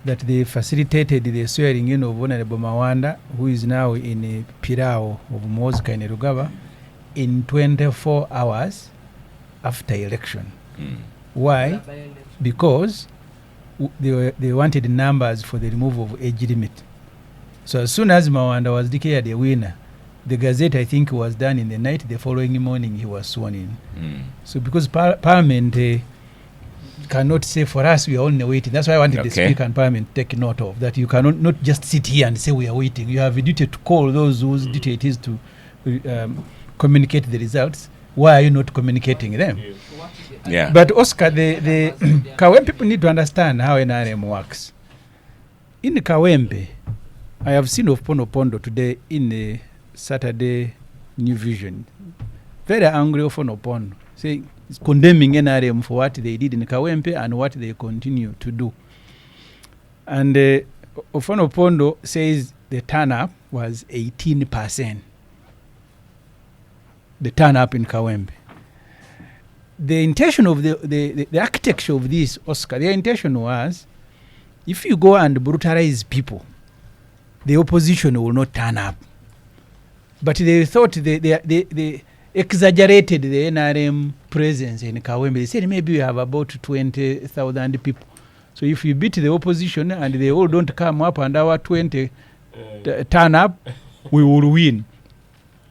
that they facilitated the swearing in of Honorable Mawanda, who is now in Pirao of Mozika in Rugaba, in 24 hours after election. Why? Because they wanted numbers for the removal of age limit. So as soon as Mawanda was declared a winner, the Gazette, I think, was done in the night. The following morning, he was sworn in. So because Parliament cannot say for us we are only waiting. That's why I wanted the Speaker and Parliament to take note of that. You cannot not just sit here and say we are waiting. You have a duty to call those whose duty it is to communicate the results. Why are you not communicating them? But Oscar, the Kawempe people need to understand how NRM works. In Kawempe, I have seen of Pondo today in the Saturday New Vision. Very angry of Pondo, saying condemning NRM for what they did in Kawempe and what they continue to do. And Ofono Pondo says the turn-up was 18%. The turn-up in Kawempe. The intention of the architecture of this, Oscar, their intention was, if you go and brutalize people, the opposition will not turn up. But they thought they exaggerated the NRM presence in Kawempe. They said maybe we have about 20,000 people. So if you beat the opposition and they all don't come up and our 20 turn up, we will win.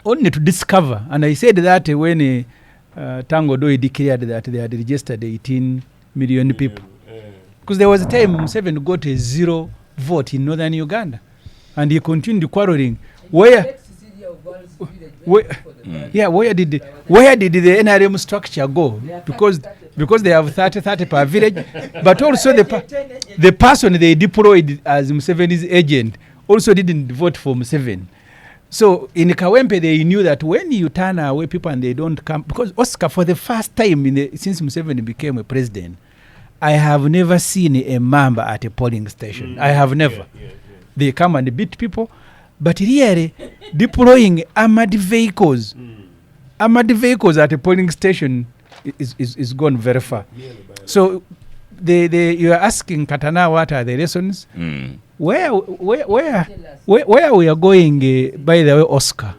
Only to discover, and I said that when Tango Doi declared that they had registered 18 million people. Because there was a time Museveni got a 0 vote in northern Uganda. And he continued quarreling. Where did the NRM structure go? Because they have 30 per village, but also the person they deployed as Museveni's agent also didn't vote for Museveni. So in Kawempe they knew that when you turn away people and they don't come, because Oscar, for the first time since Museveni became a president, I have never seen a member at a polling station. I have never. They come and beat people. But really, deploying armored vehicles. Armored vehicles at a polling station is gone very far. So you are asking Katana what are the lessons? Where we are going, by the way, Oscar.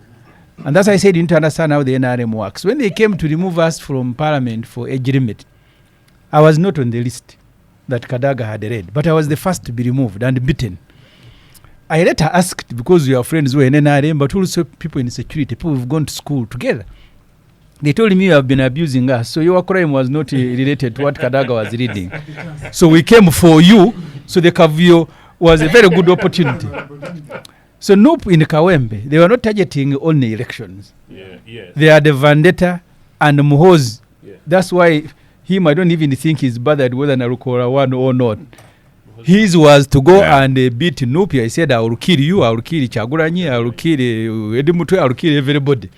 And that's why I said you need to understand how the NRM works. When they came to remove us from parliament for age limit, I was not on the list that Kadaga had read, but I was the first to be removed and beaten. I later asked, because we are friends who are in NRM, but also people in security, people who've gone to school together. They told me you have been abusing us, so your crime was not related to what Kadaga was reading. So we came for you, so the Kavio was a very good opportunity. So Noop in Kawempe, they were not targeting only elections. They had the vendetta and Muhoz. That's why I don't even think he's bothered whether Narukora won or not. His was to go and beat Noop. I said, I will kill you, I will kill Chaguranyi, I will kill Edimutwe, I will kill everybody.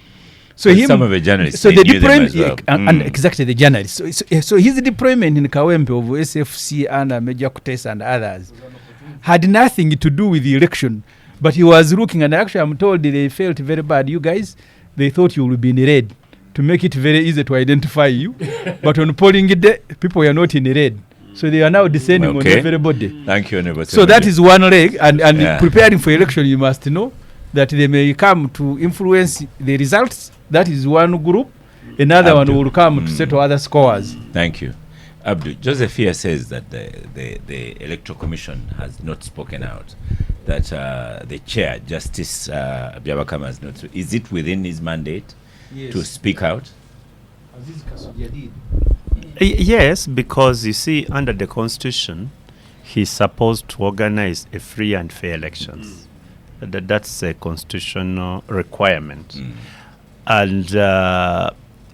So some of the journalists, so the deployment, well. and exactly the journalists. So his deployment in Kawempe of SFC and Major Kutes and others had nothing to do with the election, but he was looking, and actually I'm told they felt very bad. You guys, they thought you would be in red to make it very easy to identify you, but on polling day, people were not in red. So they are now descending on everybody. Thank you, Honorable. So that is one leg, and preparing for election, you must know that they may come to influence the results. That is one group. Another one will come to settle other scores. Thank you. Abdul, Joseph here says that the Electoral Commission has not spoken out, that the chair, Justice Byabakama, has not. Is it within his mandate to speak out? Yes, because you see, under the Constitution, he's supposed to organize a free and fair elections. That's a constitutional requirement. And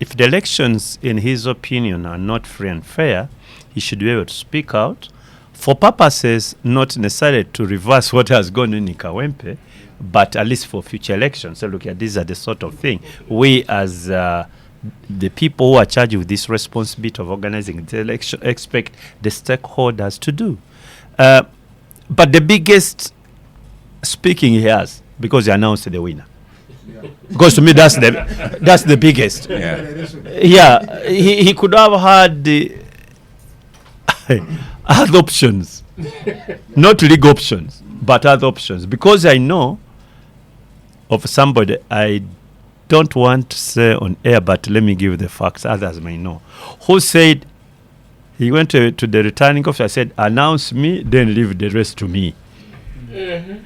if the elections, in his opinion, are not free and fair, he should be able to speak out for purposes not necessarily to reverse what has gone on in Kawempe, but at least for future elections. So look, these are the sort of thing we as the people who are charged with this responsibility of organizing the election expect the stakeholders to do. But the biggest speaking he has, because he announced the winner. Because to me that's the biggest. He could have had the other options, not legal options, but other options. Because I know of somebody, I don't want to say on air, but let me give the facts, others may know, who said he went to the returning officer, said, announce me, then leave the rest to me.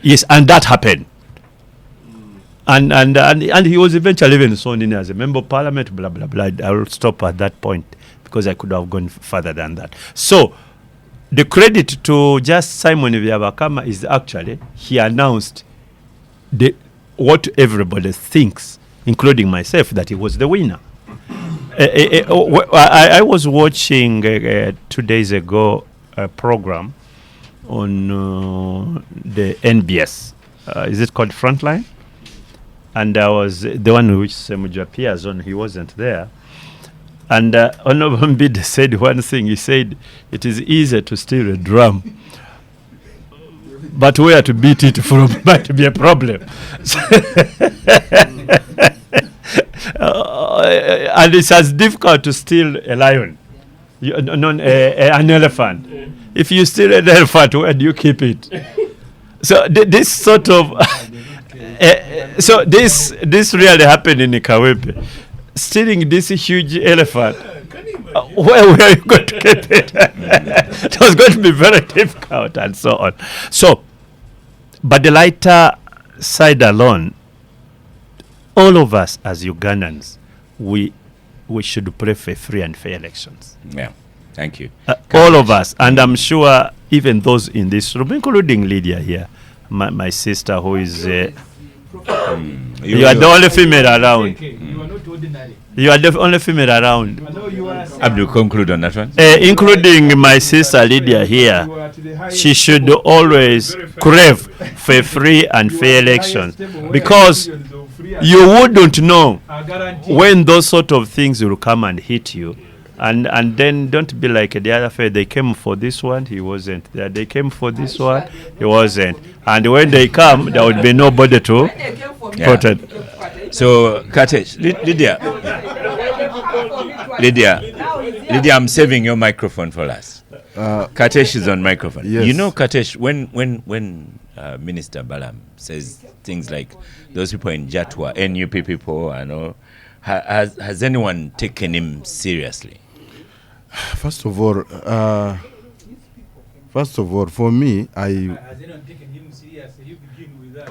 Yes, and that happened. And he was eventually even sworn in as a member of parliament, blah, blah, blah. I will stop at that point because I could have gone further than that. So the credit to just Simon Byabakama is actually he announced what everybody thinks, including myself, that he was the winner. I was watching 2 days ago a program on the NBS. Is it called Frontline? And I was the one which Semuju appears on. He wasn't there. And Honorable Mbide said one thing. He said, it is easier to steal a drum, but where to beat it from might be a problem. And it's as difficult to steal a lion, an elephant. If you steal an elephant, where do you keep it? So this sort of... so this really happened in Kawempe. Stealing this huge elephant, where were you going to keep it? It was going to be very difficult and so on. So, but the lighter side alone, all of us as Ugandans, we should pray for free and fair elections. Yeah, thank you. All of us, and I'm sure even those in this room, including Lydia here, my sister who is... you are the only female around. You are not ordinary. You are the only female around. Abdul, conclude on that one. Including my sister Lydia here. She should always crave for free and fair elections, because you wouldn't know when those sort of things will come and hit you. And then don't be like the other fellow. They came for this one, he wasn't there. They came for this one, he wasn't. And when they come, there would be nobody to. Yeah. Voted. So, Katesh, Lydia, I'm saving your microphone for last. Katesh is on microphone. Yes. You know, Katesh, when Minister Balam says things like those people in Jatwa, NUP people, and all, has anyone taken him seriously? First of all, for me,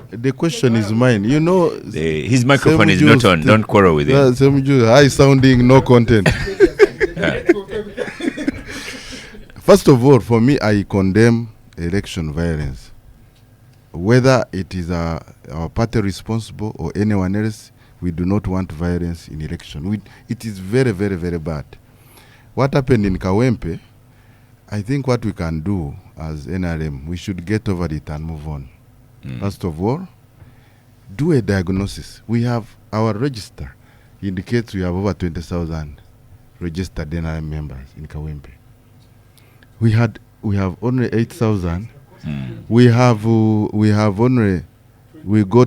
the question is mine. You know, His microphone is not on. Don't quarrel with him. High sounding, no content. First of all, for me, I condemn election violence. Whether it is our party responsible or anyone else, we do not want violence in election. It is very, very, very bad. What happened in Kawempe, I think what we can do as NRM, we should get over it and move on. First of all, do a diagnosis. We have our register indicates we have over 20,000 registered NRM members in Kawempe. We have only 8,000. We got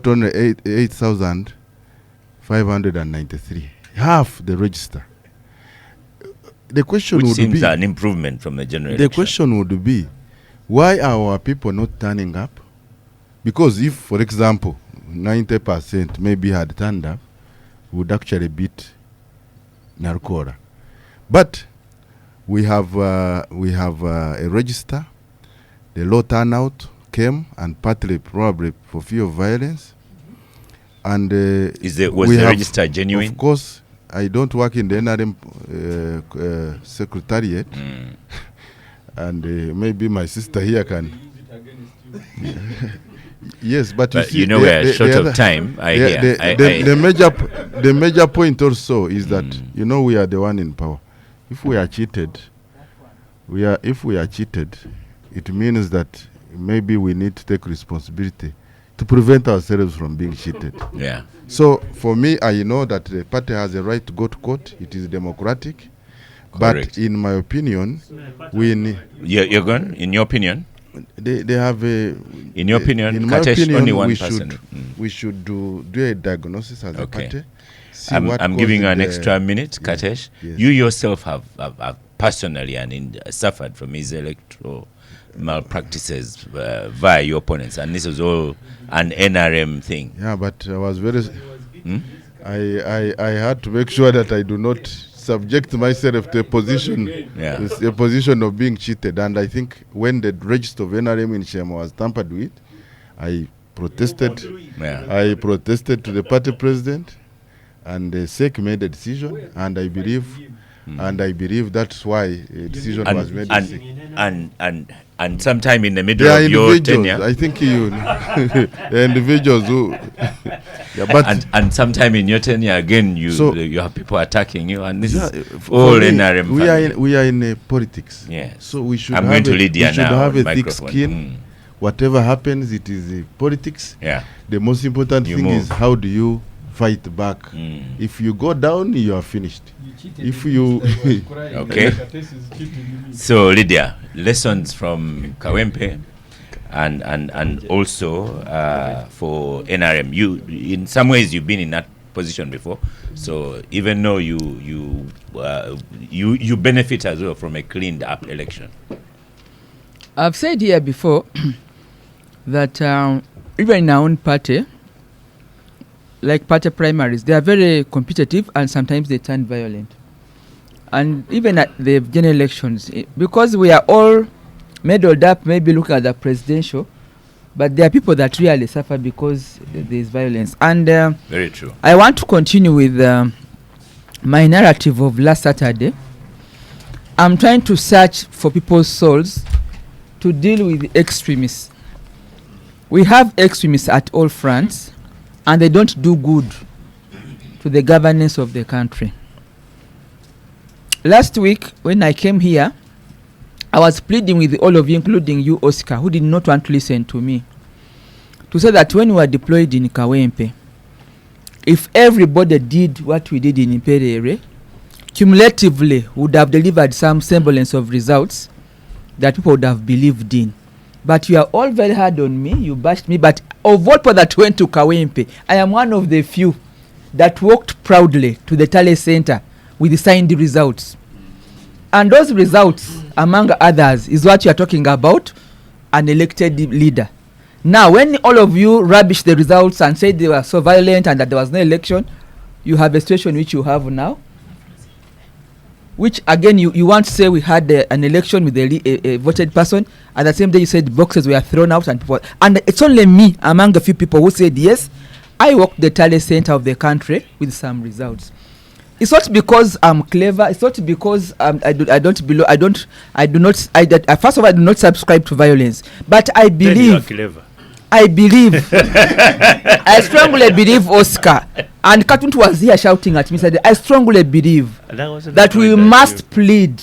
only 8,593. Half the register. The question Which would seems be an improvement from the general the election. question would be, why are our people not turning up? Because if, for example, 90% maybe had turned up, would actually beat Narukora. But we have a register. The low turnout came, and partly probably for fear of violence. And Was the register genuine? Of course, I don't work in the NRM secretariat, and maybe my sister here can. Yes, but you see, we are short of time. The major point also is that we are the one in power. If we are cheated, it means that maybe we need to take responsibility to prevent ourselves from being cheated. Yeah. So for me, I know that the party has a right to go to court. It is democratic. Correct. But in my opinion, we need. You're gone? In your opinion? They have a. In your opinion, in my Katesh, opinion, only one we person. we should do a diagnosis as a party. See what I'm giving you an causes extra minute, Katesh. Yes. You yourself have personally suffered from his electoral malpractices via your opponents, and this is all an NRM thing. Yeah, but I was very. I had to make sure that I do not subject myself to a position of being cheated. And I think when the register of NRM in Shema was tampered with, I protested. Yeah. I protested to the party president, and the SEC made a decision, and I believe that's why a decision was made. And sometime in the middle of your tenure, I think the individuals who. Yeah, but and sometime in your tenure again, you have people attacking you, and this is all NRM. We are in politics. Yeah. So we should I'm have going to lead you now. have a thick Microphone. skin. Whatever happens, it is politics. Yeah. The most important thing move. is how do you fight back. If you go down, you are finished. If you okay. So Lydia, lessons from Kawempe, and also for NRM. You, in some ways, you've been in that position before. So even though you benefit as well from a cleaned up election. I've said here before that even in our own party, like party primaries, they are very competitive and sometimes they turn violent. And even at the general elections, because we are all meddled up, maybe looking at the presidential, but there are people that really suffer because there is violence. And very true. I want to continue with my narrative of last Saturday. I'm trying to search for people's souls to deal with extremists. We have extremists at all fronts, and they don't do good to the governance of the country. Last week, when I came here, I was pleading with all of you, including you, Oscar, who did not want to listen to me, to say that when we were deployed in Kawempe, if everybody did what we did in Imperere, cumulatively would have delivered some semblance of results that people would have believed in. But you are all very hard on me. You bashed me. But of all people that went to Kawempe, I am one of the few that walked proudly to the Tale Center with the signed results. And those results, among others, is what you are talking about, an elected leader. Now, when all of you rubbish the results and say they were so violent and that there was no election, you have a situation which you have now, which again you want to say we had an election with a voted person. At the same day, you said boxes were thrown out and people, and it's only me among a few people who said yes, I walked the Tale Center of the country with some results. It's not because I'm clever. It's not because I do not first of all, I do not subscribe to violence. But I believe. Then you are clever. I believe. I strongly believe, Oscar. And Katuntu was here shouting at me. Said, I strongly believe that we must plead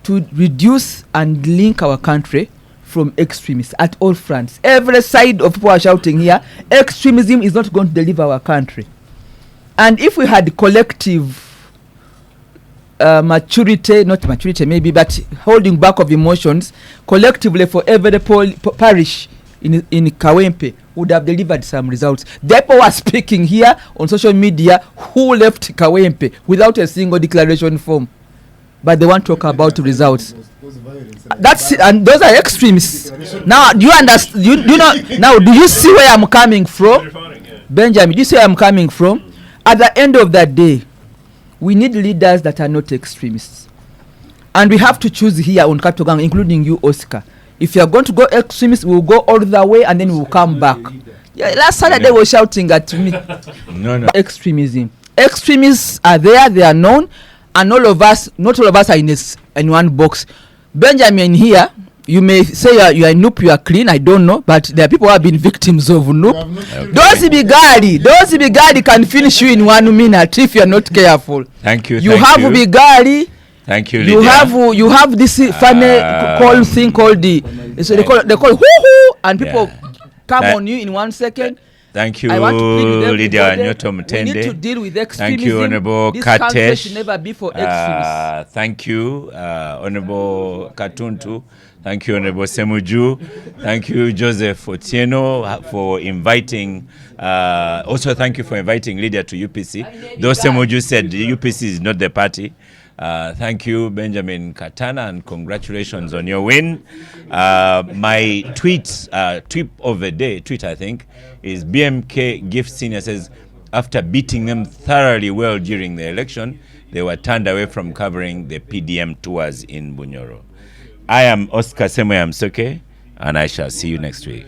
to reduce and link our country from extremists at all fronts. Every side of people are shouting here, extremism is not going to deliver our country. And if we had collective maturity, not maturity maybe, but holding back of emotions, collectively for every parish in Kawempe would have delivered some results. The people were speaking here on social media who left Kawempe without a single declaration form. But they want to talk about results. That's it, and those are extremists. Now, do you understand? You know? Now, do you see where I'm coming from, Benjamin? Do you see where I'm coming from? At the end of that day, we need leaders that are not extremists, and we have to choose here on Capital Gang, including you, Oscar. If you are going to go extremist, we'll go all the way, and then we'll come back. Yeah, last Saturday they were shouting at me. No. Extremism. Extremists are there; they are known. And not all of us are in one box. Benjamin here, you may say you are noob, you are clean, I don't know, but there are people who have been victims of noob. Okay. Those bigari can finish you in 1 minute if you are not careful. Thank you. You have bigari. Thank you, Lydia. You have this funny call thing called so they call hoo-hoo, and people come on you in 1 second. Thank you, Lydia Nyoto Mutende. We need to deal with extremism. Thank you, Honorable This Katesh. country should never be for extremists. Thank you, Honorable Katuntu. Thank you, Honorable Semuju. Thank you, Joseph Otieno, for inviting. Also, thank you for inviting Lydia to UPC. Though Semuju said the UPC is not the party. Thank you, Benjamin Katana, and congratulations on your win. My tweet of the day, I think, is BMK Gift Senior says, after beating them thoroughly well during the election, they were turned away from covering the PDM tours in Bunyoro. I am Oscar Semoyam Soke, and I shall see you next week.